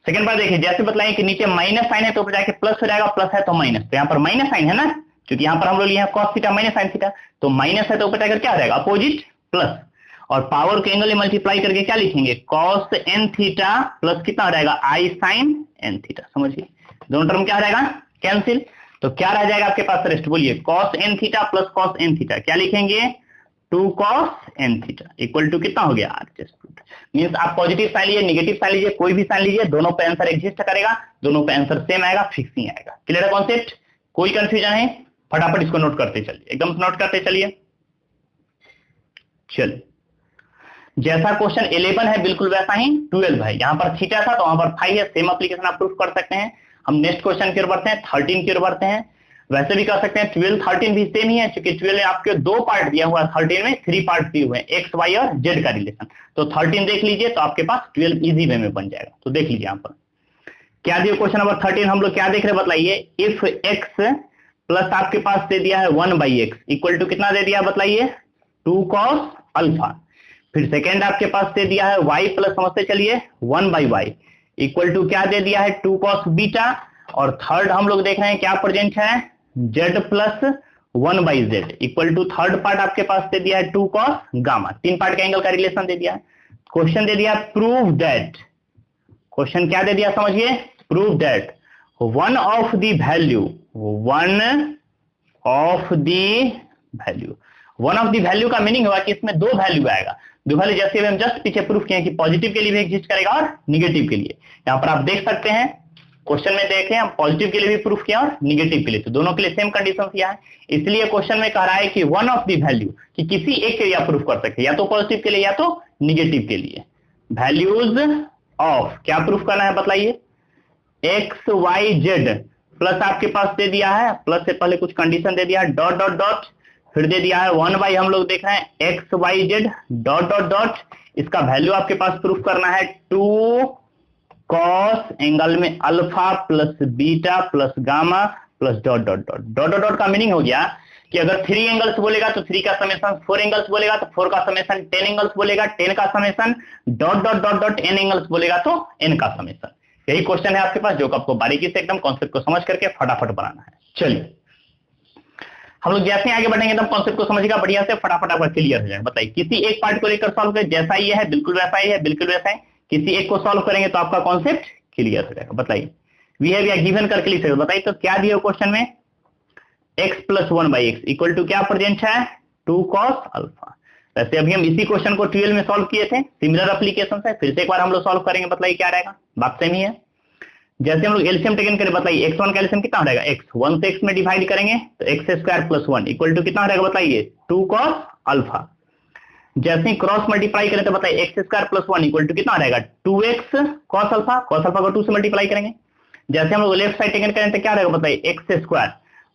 सेकंड बार देखिए जैसे बताइए कि नीचे माइनस साइन है तो ऊपर जाके प्लस हो जाएगा, प्लस है तो माइनस, तो यहाँ पर माइनस साइन है ना, क्योंकि यहाँ पर हम लोग लिए हैं cos theta minus sine theta, तो माइनस है तो ऊपर जाकर क्या हो जाएगा अपोजिट प्लस, और पावर के एंगल में मल्टीप्लाई करके क्या लिखेंगे cos n थीटा प्लस कितना हो जाएगा आई साइन n थीटा। समझिए दोनों टर्म क्या हो जाएगा कैंसिल, तो क्या रह जाएगा आपके पास रेस्ट, बोलिए cos n theta plus cos n theta क्या लिखेंगे 2 cos n theta equal to कितना हो गया आरएचएस। मींस आप पॉजिटिव साइन लीजिए निगेटिव साइन लीजिए कोई भी साइन लीजिए, दोनों पे आंसर एग्जिस्ट करेगा, दोनों पे आंसर सेम आएगा, फिक्स ही आएगा। क्लियर है कॉन्सेप्ट, कोई कंफ्यूजन है, फटाफट इसको नोट करते चलिए, एकदम नोट करते चलिए। चलिए जैसा क्वेश्चन 11 है बिल्कुल वैसा ही 12 है, यहाँ पर थीटा था तो वहां पर फाई है, सेम एप्लीकेशन आप प्रूफ कर सकते हैं। हम नेक्स्ट क्वेश्चन की ओर बढ़ते हैं, 13 की ओर बढ़ते हैं, वैसे भी कर सकते हैं 12 13 भी सेम ही है, क्योंकि 12 में आपके दो पार्ट दिया हुआ है, 13 में 3 पार्ट दिए हुए हैं, एक्स वाई और जेड का रिलेशन। तो 13 देख लीजिए तो आपके पास 12 इजी वे में बन जाएगा। तो देख लीजिए यहाँ पर क्या दिया क्वेश्चन नंबर 13, हम लोग क्या देख रहे हैं बताइए, इफ एक्स प्लस आपके पास दे दिया है 1/x इक्वल टू कितना दे दिया बताइए 2 cos अल्फा, फिर सेकेंड आपके पास दे दिया है y प्लस समझते चलिए 1/y इक्वल टू क्या दे दिया है 2 cos बीटा, और थर्ड हम लोग देख रहे हैं क्या प्रेजेंट है z plus 1/z equal to third part आपके पास दे दिया है 2 cos गामा, तीन पार्ट के एंगल का रिलेशन दे दिया है। क्वेश्चन दे दिया प्रूव दैट, क्वेश्चन क्या दे दिया समझिए, prove that one of the value, one of the value का मीनिंग हुआ कि इसमें दो वैल्यू आएगा, दो वैल्यू जैसे हम जस्ट पीछे प्रूफ किए कि पॉजिटिव के लिए भी एग्जिस्ट करेगा और निगेटिव के लिए। यहां पर आप देख सकते हैं क्वेश्चन में देखें हम पॉजिटिव के लिए भी प्रूफ किया और निगेटिव के लिए, तो दोनों के लिए सेम कंडीशन किया है। इसलिए क्वेश्चन में कह रहा है कि वन ऑफ द वैल्यू, कि किसी एक के लिए आप प्रूफ कर सकते हैं, या तो पॉजिटिव के लिए या तो निगेटिव के लिए। वैल्यूज ऑफ क्या प्रूफ करना है बताइए, एक्स वाई जेड प्लस आपके पास दे दिया है, प्लस से पहले कुछ कंडीशन दे दिया है डॉट डॉट डॉट, फिर दे दिया है 1/, हम लोग देख रहे हैं x y z dot dot dot, इसका वैल्यू आपके पास प्रूफ करना है 2 cos एंगल में alpha plus beta plus gamma plus dot dot dot. Dot dot dot का मीनिंग हो गया कि अगर 3 एंगल्स बोलेगा तो 3 का समेशन, 4 एंगल्स बोलेगा तो 4 का समेशन, 10 एंगल्स बोलेगा 10 का summation, dot dot dot dot n angles बोलेगा तो n का समेशन। यही क्वेश्चन है आपके पास जो आपको बारीकी से एकदम कॉन्सेप्ट को समझ करके फटाफट बनाना है। चलिए हम लोग जैसे आगे बढ़ेंगे एकदम कॉन्सेप्ट को समझिएगा बढ़िया से, फटाफट आपका क्लियर हो जाएगा। बताइए किसी एक पार्ट को लेकर सॉल्व करें, जैसा ये है बिल्कुल वैसा ही है, बिल्कुल वैसा है, किसी एक को सॉल्व करेंगे तो आपका कॉन्सेप्ट क्लियर हो जाएगा। बताइए वी हैव या गिवन करके लिख सकते हो। बताइए तो क्या दिया क्वेश्चन में, x + 1/x इक्वल टू क्या प्रेजेंट है, 2 cos अल्फा। वैसे अभी हम इसी क्वेश्चन को 12 में सॉल्व किए थे, सिमिलर एप्लीकेशन है, फिर से एक बार हम लोग सॉल्व करेंगे। बताइए क्या रहेगा, बात सेम ही है। जैसे हम लोग एलसीएम टेकन करें, बताइए x1 का एलसीएम कितना हो जाएगा, x 1 से x में डिवाइड करेंगे तो x² + 1 इक्वल टू कितना हो जाएगा, बताइए 2 cos अल्फा। जैसे ही क्रॉस मल्टीप्लाई करें तो बताइए x² + 1 इक्वल टू कितना हो जाएगा, 2x cos alpha. cos alpha को 2 से मल्टीप्लाई करेंगे। जैसे हम लोग लेफ्ट साइड टेकन करें तो क्या रहेगा, बताइए x²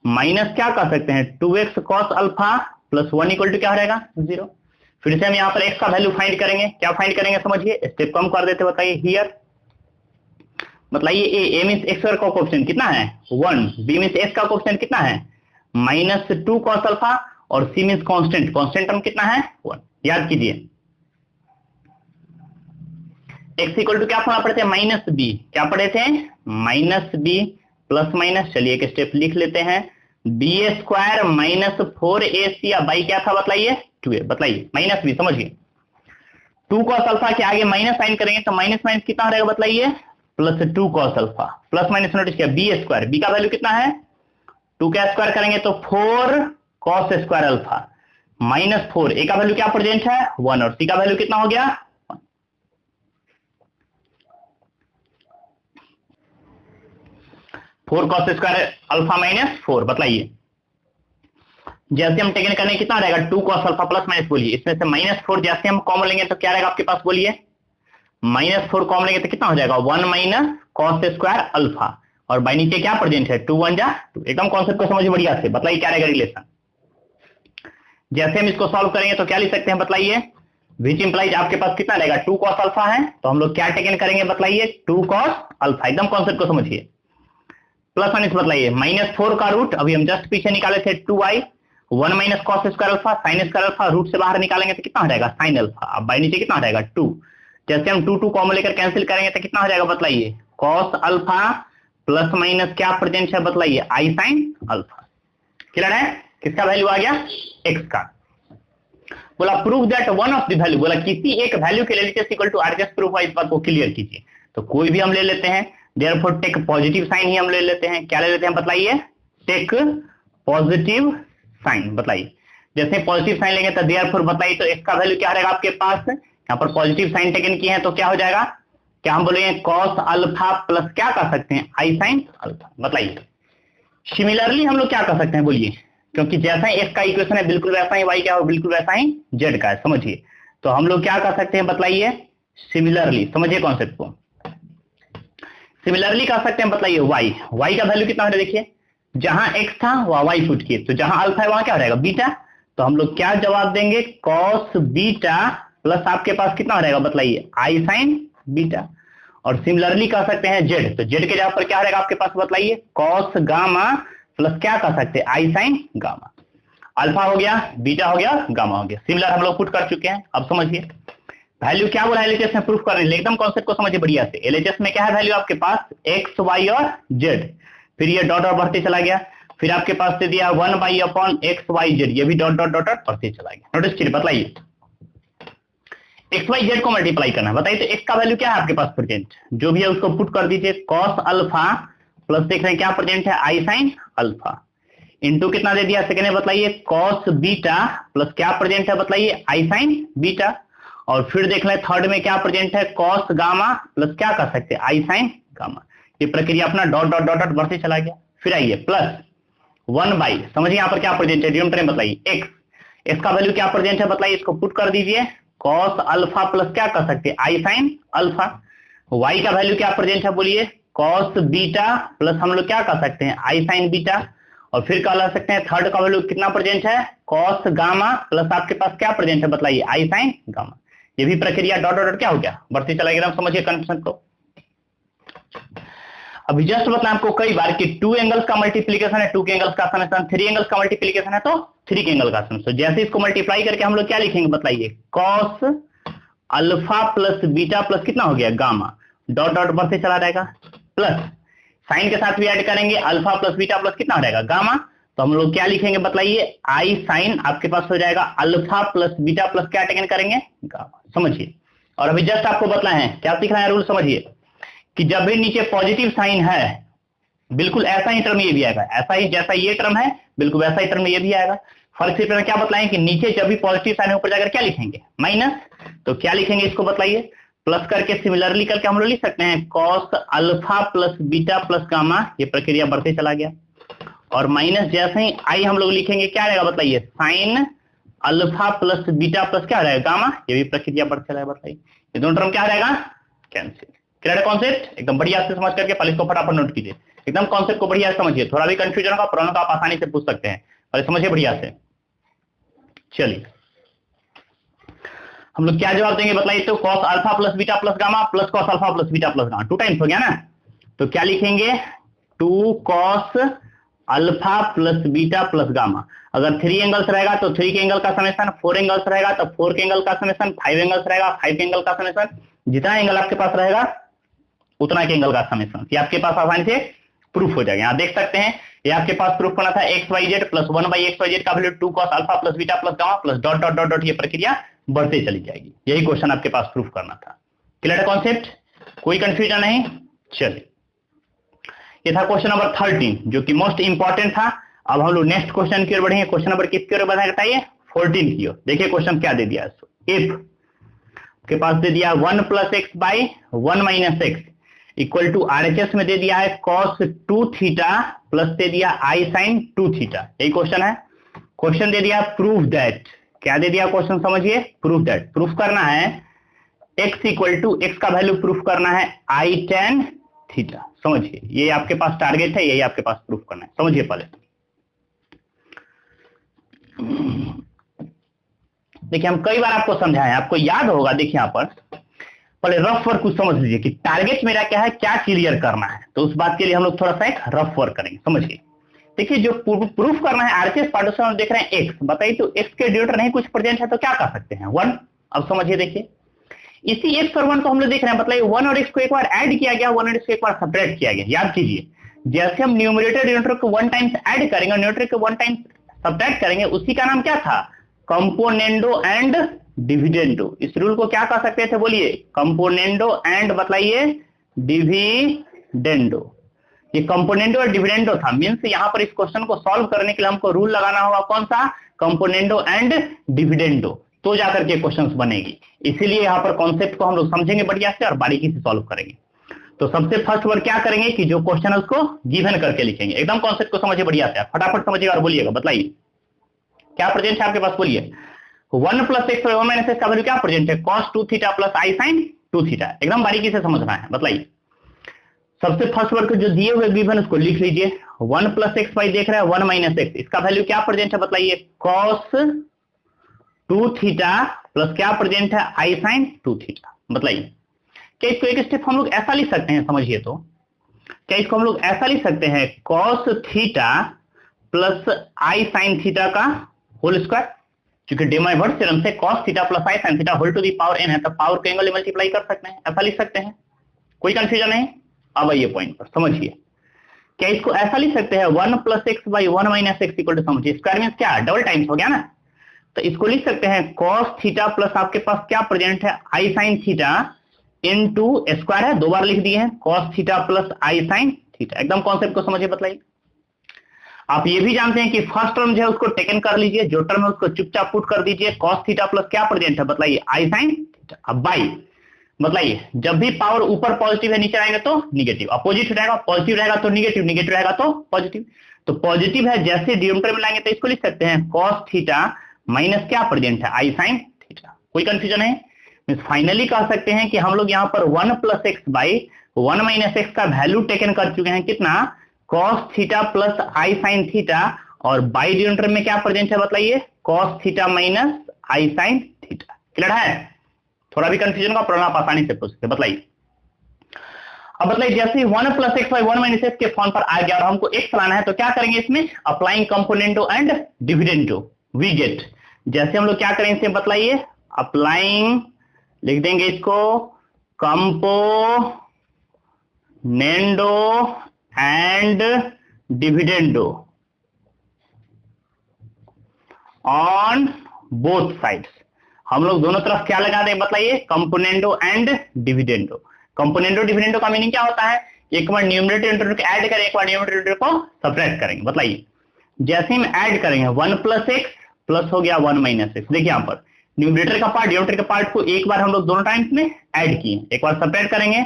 माइनस क्या कर सकते हैं, 2x cos alpha + 1 equal to क्या हो जाएगा, 0। फिर से हम यहाँ पर x का वैल्यू फाइंड करेंगे। क्या फाइंड करेंगे समझिए, स्टेप कम कर देते। बताइए हियर, बताइए a मींस x² का कोएफिशिएंट कितना है, 1, b मींस s का कोएफिशिएंट कितना है, -2 cos अल्फा, और c means constant, constant term कितना है, 1। याद कीजिए x इक्वल टू क्या पढ़ा पड़े थे, -b, क्या पढ़े थे, -b प्लस माइनस, चलिए एक स्टेप लिख लेते हैं, b² - 4ac या बाई क्या था, बताइए 2a। बताइए -b, समझिए 2 cos अल्फा के आगे माइनस साइन करेंगे तो माइनस माइनस कितना रहेगा, बताइए +2 cos alpha, plus minus notice किया, b² b का वैल्यू कितना है, 2 का स्क्वायर करेंगे तो 4 cos² अल्फा -4, a का वैल्यू क्या प्रेजेंट है, 1, और c का वैल्यू कितना हो गया, 4 cos² अल्फा -4। बताइए जैसे हम टेकन करने कितना रहेगा, 2 cos अल्फा प्लस माइनस, बोलिए इसमें से -4 जैसे हम कॉमन लेंगे तो क्या रहेगा आपके पास, बोलिए -4 कॉमन लेंगे तो कितना हो जाएगा, 1 - cos² अल्फा, और बाई नीचे क्या प्रेजेंट है, 2 1 जा 2। एकदम कॉन्सेप्ट को समझिए बढ़िया से। बताइए क्या रहेगा रिलेशन। जैसे हम इसको सॉल्व करेंगे तो क्या लिख सकते हैं, बताइए विच इंप्लाइज आपके पास कितना रहेगा, 2 cos अल्फा है, तो हम लोग क्या टेकन करेंगे, बताइए 2 cos अल्फा। एकदम कॉन्सेप्ट को समझिए। प्लस माइनस, बताइए -4 का रूट अभी हम जस्ट पीछे निकाले थे 2i, 1 - cos² alpha, sin² alpha, root से बाहर निकालेंगे तो कितना हो जाएगा, sin अल्फा। अब बाई नीचे कितना हो जाएगा, 2। जैसे हम 2 कॉमन लेकर कैंसिल करेंगे तो कितना हो जाएगा, बताइए cos अल्फा प्लस माइनस क्या प्रेजेंट है, बताइए i sin अल्फा। क्लियर है, किसका वैल्यू आ गया, x का। बोला prove that one of the value, बोला किसी एक वैल्यू के LHS equal to RHS proof, इस बात को क्लियर कीजिए। तो कोई भी हम ले लेते हैं, देयरफॉर टेक पॉजिटिव साइन ही हम ले लेते हैं। क्या ले लेते हैं, बताइए टेक पॉजिटिव साइन। बताइए जैसे पॉजिटिव साइन लेंगे तो देयरफॉर, बताइए तो x का वैल्यू क्या रहेगा आपके पास, यहाँ पर पॉजिटिव साइन टेकन किए हैं तो क्या हो जाएगा, क्या हम बोलेंगे cos अल्फा प्लस क्या कर सकते हैं, i sin अल्फा। बताइए सिमिलरली हम लोग क्या कर सकते हैं, बोलिए क्योंकि जैसा ही x का इक्वेशन है बिल्कुल वैसा ही y क्या हो, बिल्कुल वैसा ही z का है। समझिए तो हम लोग क्या कर सकते हैं, बताइए सिमिलरली, समझिए कॉन्सेप्ट को, सिमिलरली कर सकते हैं। बताइए y का वैल्यू कितना हो रहा है, देखिए जहां x था वहां y पुट किए, तो जहां अल्फा है वहां क्या हो जाएगा, बीटा। तो हम लोग क्या जवाब देंगे, cos बीटा प्लस आपके पास कितना हो जाएगा, बताइए i sin बीटा। और सिमिलरली कर सकते हैं z, तो z के जगह पर क्या रहेगा आपके पास, बताइए cos गामा प्लस क्या कर सकते हैं, i sin गामा। अल्फा हो गया, बीटा हो गया, गामा हो गया, सिमिलर हम लोग पुट कर चुके हैं। अब समझिए वैल्यू क्या बोला LHS में प्रूफ करने, एकदम कॉन्सेप्ट को समझिए बढ़िया से। LHS में क्या है वैल्यू आपके पास, x y और z, फिर ये डॉट डॉट बढ़ते चला गया, फिर आपके पास से दिया 1/(x, y, z), ये भी डॉट डॉट डॉट बढ़ते चला गया। नोटिस कीजिए, बताइए एक्स वाई जेड को मल्टीप्लाई करना है। बताइए तो x का वैल्यू क्या है आपके पास प्रेजेंट, जो भी है उसको पुट कर दीजिए, cos अल्फा प्लस देख रहे हैं क्या प्रेजेंट है, i sin अल्फा, इंटू कितना दे दिया सेकंड में, बताइए cos बीटा प्लस क्या प्रेजेंट है, बताइए i sin बीटा, और फिर देख लें थर्ड में क्या प्रेजेंट है, cos गामा प्लस क्या कर सकते हैं, i sin गामा। ये प्रक्रिया अपना डॉट डॉट डॉट डॉट बढ़ते चला गया। फिर आइए प्लस 1/, समझिए यहाँ पर क्या प्रेजेंट है, डिनोमिनेटर में बताइए x का वैल्यू क्या प्रेजेंट है, बताइए इसको पुट कर दीजिए, cos अल्फा प्लस क्या कर सकते हैं, i sin अल्फा। y का वैल्यू क्या प्रेजेंट है, बोलिए cos बीटा प्लस हम लोग क्या कर सकते हैं, i sin बीटा, और फिर क्या ला सकते हैं, थर्ड का वैल्यू कितना प्रेजेंट है, cos गामा प्लस आपके पास क्या प्रेजेंट है, बताइए i sin गामा। ये भी प्रक्रिया डॉट डॉट क्या हो गया, बढ़ती चला गया। समझिए कंसेप्ट को। अभी जस्ट बताया आपको कई बार कि 2 एंगल्स का मल्टीप्लीकेशन है 2 के एंगल्स का समेशन, 3 एंगल्स का मल्टीप्लीकेशन है तो 3 के एंगल का समेशन। जैसे इसको मल्टीप्लाई करके हम लोग क्या लिखेंगे, बताइए cos alpha plus beta plus कितना हो गया, गामा, डॉट डॉट बढ़ते चला जाएगा, प्लस साइन के साथ भी ऐड करेंगे, अल्फा प्लस बीटा प्लस कितना हो जाएगा, गामा। तो हम लोग क्या लिखेंगे, बताइए i sin आपके पास हो जाएगा अल्फा प्लस बीटा प्लस क्या टेकन करेंगे, गामा। समझिए, और अभी जस्ट आपको बताए हैं क्या सीख रहे हैं रूल, समझिए कि जब भी नीचे पॉजिटिव साइन है बिल्कुल ऐसा ही टर्म ये भी आएगा, ऐसा ही जैसा ये टर्म है बिल्कुल वैसा ही टर्म ये भी आएगा। फर्क सिर्फ क्या बतलाएं कि नीचे जब भी पॉजिटिव साइन है ऊपर जाकर क्या लिखेंगे माइनस, तो क्या लिखेंगे इसको बतलाइए, प्लस करके सिमिलरली करके हम लोग लिख सकते हैं cos alpha plus beta plus gamma, ये प्रक्रिया बढ़ते चला गया, और माइनस जैसे ही आई हम लोग लिखेंगे क्या रहेगा बताइए, sign alpha plus beta plus क्या रहेगा गामा, ये भी प्रक्रिया बढ़ते चला बताइए, ये दोनों टर्म क्या रहेगा कैंसिल। क्लियर है कॉन्सेप्ट, एकदम बढ़िया से समझ करके पहले इसको फटाफट नोट कीजिए, एकदम कॉन्सेप्ट को बढ़िया से समझिए, थोड़ा भी कंफ्यूजन होगा प्रॉब्लम का आप आसानी से पूछ सकते हैं, पहले समझिए बढ़िया से। चलिए हम लोग क्या जवाब देंगे बताइए, तो cos alpha plus beta plus gamma plus cos alpha plus beta plus gamma, 2 times हो गया ना, तो क्या लिखेंगे 2 cos alpha plus beta plus gamma. अगर 3 एंगल्स रहेगा तो 3 के एंगल का समेशन, 4 एंगल्स रहेगा तो 4 के एंगल का समेशन, 5 एंगल्स रहेगा 5 के एंगल का समेशन, जितना एंगल आपके पास रहेगा उतना के एंगल का समेशन, ये आपके पास आसानी से प्रूफ हो जाएगा। यहाँ देख सकते हैं ये आपके पास प्रूफ करना था x y Z plus 1/xyz का value 2 cos alpha plus beta plus gamma plus dot dot dot dot, ये प्रक्रिया बढ़ते चली जाएगी, यही क्वेश्चन आपके पास प्रूफ करना था। क्लियर है कॉन्सेप्ट, कोई कंफ्यूजन नहीं। चलिए ये था क्वेश्चन नंबर 13 जो कि मोस्ट इंपॉर्टेंट था। अब हम लोग नेक्स्ट क्वेश्चन की ओर बढ़ेंगे, क्वेश्चन नंबर किसकी ओर बताइए 14 की ओर। देखिए क्वेश्चन क्या दे दिया, इफ के पास दे दिया 1 + x / 1 - x equal to RHS में दे दिया है cos 2 थीटा प्लस दे दिया I sin 2 थीटा, यही क्वेश्चन है। क्वेश्चन दे दिया प्रूफ दैट, क्या दे दिया क्वेश्चन समझिए, प्रूफ दैट, प्रूफ करना है x इक्वल टू x का वैल्यू प्रूफ करना है I tan थीटा, समझिए ये आपके पास टारगेट है, यही आपके पास प्रूफ करना है, समझिए पहले। देखिए हम कई बार आपको समझाएं, आपको याद होगा, देखिए यहाँ पर पहले रफ वर्क कुछ समझ लीजिए कि टारगेट मेरा क्या है, क्या क्लियर करना है, तो उस बात के लिए हम लोग थोड़ा सा एक रफ वर्क करेंगे, समझिए। देखिए जो प्रूफ करना है आरसीएस पार्टीशन हम देख रहे हैं एक्स, बताइए तो एक्स के डिनोमिनेटर नहीं कुछ प्रेजेंट है तो क्या कर सकते हैं 1। अब समझिए देखिए इसी एक्स और 1 को हम लोग देख रहे हैं, बताइए 1 और x को एक बार ऐड किया गया, 1 और x को एक बार सब्ट्रैक्ट किया गया। याद कीजिए जैसे हम न्यूमरेटर डिनोमिनेटर को 1 टाइम्स ऐड करेंगे, न्यूमरेटर को 1 टाइम्स सब्ट्रैक्ट करेंगे, उसी का नाम क्या था, कंपोनेंडो एंड डिविडेंडो। इस रूल को क्या कह सकते थे बोलिए, कंपोनेंडो एंड बताइए डिविडेंडो। ये कंपोनेंडो और डिविडेंडो था, मींस यहां पर इस क्वेश्चन को सॉल्व करने के लिए हमको रूल लगाना होगा कौन सा, कंपोनेंडो एंड डिविडेंडो, तो जाकर के क्वेश्चंस बनेगी। इसीलिए यहां पर कॉन्सेप्ट को हम लोग समझेंगे बढ़िया से और बारीकी से सॉल्व करेंगे। तो सबसे फर्स्ट वर्ड क्या करेंगे कि जो क्वेश्चन है उसको गिवन करके लिखेंगे, एकदम कॉन्सेप्ट को समझिए बढ़िया से, फटाफट समझिएगा और बोलिएगा, बताइए क्या प्रेजेंट है आपके पास, बोलिए 1 + x / 1 - x का वैल्यू क्या प्रेजेंट है, cos 2 theta plus I sin 2 theta, एकदम बारीकी से समझना है। बताइए सबसे फर्स्ट वर्ड को जो दिए हुए गिवन उसको लिख लीजिए, 1 + x / देख रहे हैं 1 - x, इसका वैल्यू क्या प्रेजेंट है बताइए, cos 2 थीटा प्लस क्या प्रेजेंट है I sin 2 थीटा। बताइए क्या इसको एक स्टेप हम लोग ऐसा लिख सकते हैं, समझिए तो क्या इसको हम लोग ऐसा लिख सकते हैं cos theta plus I sin theta का होल स्क्वायर, क्योंकि डे माइवर्स थ्योरम से cos theta plus I sin theta whole to the power n है, तो पावर के एंगल मल्टीप्लाई कर सकते हैं, ऐसा लिख सकते हैं, कोई कंफ्यूजन नहीं। अब आइए पॉइंट पर समझिए, क्या इसको ऐसा लिख सकते हैं 1 + x / 1 - x इक्वल टू, समझिए स्क्वायर मींस क्या, डबल टाइम्स हो गया ना, तो इसको लिख सकते हैं cos थीटा प्लस आपके पास क्या प्रेजेंट है I sin theta into square है, 2 बार लिख दिए हैं cos theta plus I sin theta, एकदम कॉन्सेप्ट को समझिए। बताइए आप ये भी जानते हैं कि फर्स्ट टर्म जो है उसको टेकन कर लीजिए, जो टर्म है उसको चुपचाप पुट कर दीजिए, cos थीटा प्लस क्या प्रेजेंट है बताइए I sin थीटा। अब बाई बताइए जब भी पावर ऊपर पॉजिटिव है नीचे आएगा तो निगेटिव, अपोजिट रहेगा, पॉजिटिव रहेगा तो निगेटिव, निगेटिव रहेगा तो पॉजिटिव, तो पॉजिटिव है जैसे डिनोमिनेटर में लाएंगे तो इसको लिख सकते हैं cos थीटा माइनस क्या प्रेजेंट है I sin थीटा, कोई कंफ्यूजन है। फाइनली कह सकते हैं कि हम लोग यहाँ पर 1 + x / 1 - x का वैल्यू टेकन कर चुके हैं, कितना cos theta plus I sin theta, और बाई डिनोमिनेटर में क्या प्रेजेंट है बताइए cos theta minus I sin theta. Clear है, थोड़ा भी कंफ्यूजन का प्रॉब्लम आप आसानी से पूछ सकते, बताइए। अब बताइए जैसे 1 + x / 1 - x के फॉर्म पर आ गया और हमको x लाना है तो क्या करेंगे इसमें, applying componendo and dividendo we get, जैसे हम लोग क्या करेंगे इसे बताइए, अप्लाइंग लिख देंगे इसको componendo and dividendo on both sides, हम लोग दोनों तरफ क्या लगा दें बताइए, componendo and dividendo. Componendo dividendo का मीनिंग क्या होता है एक बार न्यूमरेटर को ऐड करें, एक बार न्यूमरेटर को सब्ट्रैक्ट करेंगे। बताइए, जैसे हम ऐड करेंगे 1 + x प्लस हो गया 1 - x। देखिए यहाँ पर न्यूमरेटर का पार्ट डिनोमिनेटर का पार्ट को एक बार हम लोग दोनों टाइम्स में ऐड किए, एक बार सब्ट्रैक्ट करेंगे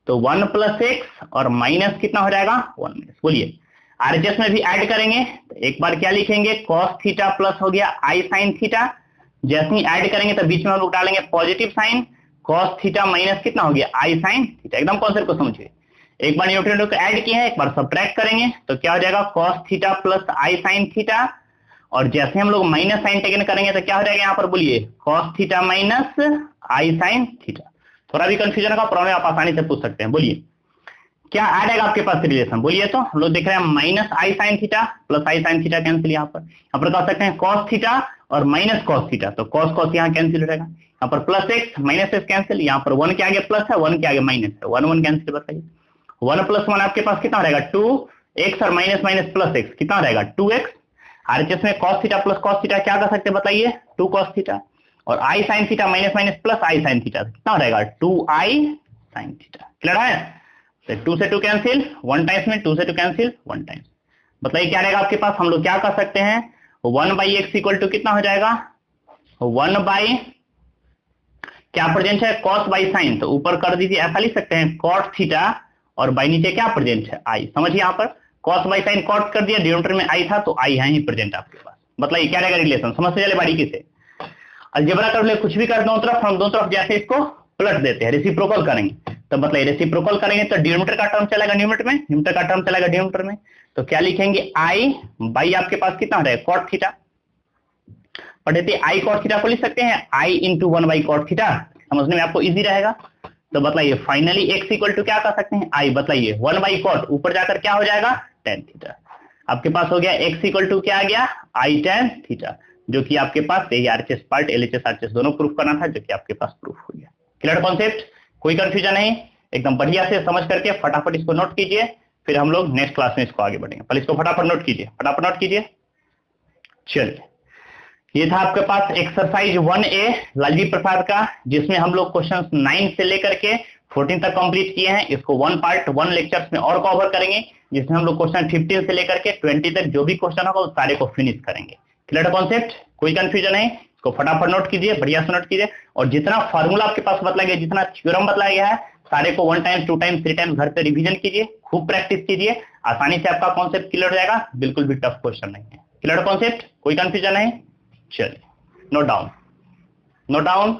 तो 1 + x और माइनस कितना हो जाएगा 1 - बोलिए। आरएचएस में भी ऐड करेंगे तो एक बार क्या लिखेंगे cos थीटा प्लस हो गया i sin थीटा। जैसे ही ऐड करेंगे तो बीच में हम लोग डालेंगे positive sign, cos theta minus कितना हो गया i sin थीटा। एकदम कॉन्सेप्ट को समझिए। एक बार न्यूमरेटर को ऐड किया है, एक बार सब्ट्रैक्ट करेंगे तो क्या हो जाएगा cos theta plus i sin theta. और जैसे हम लोग माइनस साइन टेकन करेंगे तो क्या हो जाएगा यहाँ पर बोलिए cos theta minus i sin theta. थोड़ा भी कंफ्यूजन होगा प्रॉब्लम आप आसानी से पूछ सकते हैं। बोलिए क्या आ जाएगा आपके पास रिलेशन, बोलिए। तो हम लोग देख रहे हैं minus i sin theta plus i sin theta cancel, यहाँ पर कह सकते हैं cos थीटा और माइनस cos थीटा, तो cos cos यहाँ कैंसिल हो जाएगा। यहाँ पर plus x minus x cancel, यहाँ पर 1 के आगे प्लस है 1 के आगे माइनस है, 1 1 कैंसिल। बताइए 1 + 1 आपके पास कितना रहेगा 2x और माइनस माइनस प्लस x कितना रहेगा 2x। आरएचएस में cos theta plus cos theta क्या कर सकते हैं बताइए 2 cos थीटा। और i sin theta minus minus plus i sin theta कितना रहेगा 2i sin थीटा। क्लियर है? तो 2 से 2 कैंसिल 1 टाइम्स में, 2 से 2 कैंसिल 1 टाइम्स। बताइए क्या रहेगा आपके पास। हम लोग क्या कर सकते हैं 1/x इक्वल टू कितना हो जाएगा 1 बाई क्या प्रेजेंट है cos बाई sin, तो ऊपर कर दीजिए ऐसा लिख सकते हैं cot थीटा और बाई नीचे क्या प्रेजेंट है i। समझिए यहाँ पर cos बाई sin cot कर दिया, डिनोमिनेटर में i था तो i यहाँ ही प्रेजेंट आपके पास। बताइए क्या रहेगा रिलेशन, समझ से चले बारीकी से। अलजेब्रा कर ले कुछ भी कर दोनों तरफ, हम दोनों तरफ जैसे इसको पलट देते हैं रेसिप्रोकल करेंगे तो बताइए रेसिप्रोकल करेंगे तो डिनोमिनेटर का टर्म चलेगा न्यूमरेटर में, न्यूमरेटर का टर्म चलेगा डिनोमिनेटर में, तो क्या लिखेंगे i बाई आपके पास कितना हो जाएगा cot थीटा। और देते i cot थीटा को लिख सकते हैं i × 1/cot थीटा, समझने में आपको इजी रहेगा। तो बताइए फाइनली x इक्वल टू क्या कर सकते हैं i, बताइए 1/cot ऊपर जाकर क्या हो जाएगा tan थीटा। आपके पास हो गया x इक्वल टू क्या आ गया i tan थीटा, जो कि आपके पास यही आरएचएस पार्ट एलएचएस आरएचएस दोनों प्रूफ करना था, जो कि आपके पास प्रूफ हो गया। क्लियर कॉन्सेप्ट, कोई कंफ्यूजन नहीं, एकदम बढ़िया से समझ करके फटाफट इसको नोट कीजिए, फिर हम लोग नेक्स्ट क्लास में इसको आगे बढ़ेंगे। पहले इसको फटाफट नोट कीजिए, फटाफट नोट कीजिए। चलिए ये था आपके पास एक्सरसाइज 1A लालजी प्रसाद का, जिसमें हम लोग क्वेश्चन 9 से लेकर के 14 तक कंप्लीट किए हैं। इसको 1 पार्ट 1 लेक्चर्स में और कवर करेंगे, जिसमें हम लोग क्वेश्चन 15 से लेकर के 20 तक जो भी क्वेश्चन होगा उस सारे को फिनिश करेंगे। क्लियर कॉन्सेप्ट, कोई कंफ्यूजन है, इसको फटाफट नोट कीजिए, बढ़िया से नोट कीजिए। और जितना फार्मूला आपके पास बतलाया गया, जितना थ्योरम बतलाया गया है, सारे को 1 टाइम 2 टाइम 3 टाइम घर पे रिवीजन कीजिए, खूब प्रैक्टिस कीजिए, आसानी से आपका कॉन्सेप्ट क्लियर हो जाएगा। बिल्कुल भी टफ क्वेश्चन नहीं है। क्लियर कॉन्सेप्ट, कोई कंफ्यूजन है। चलिए नोट डाउन, नोट डाउन।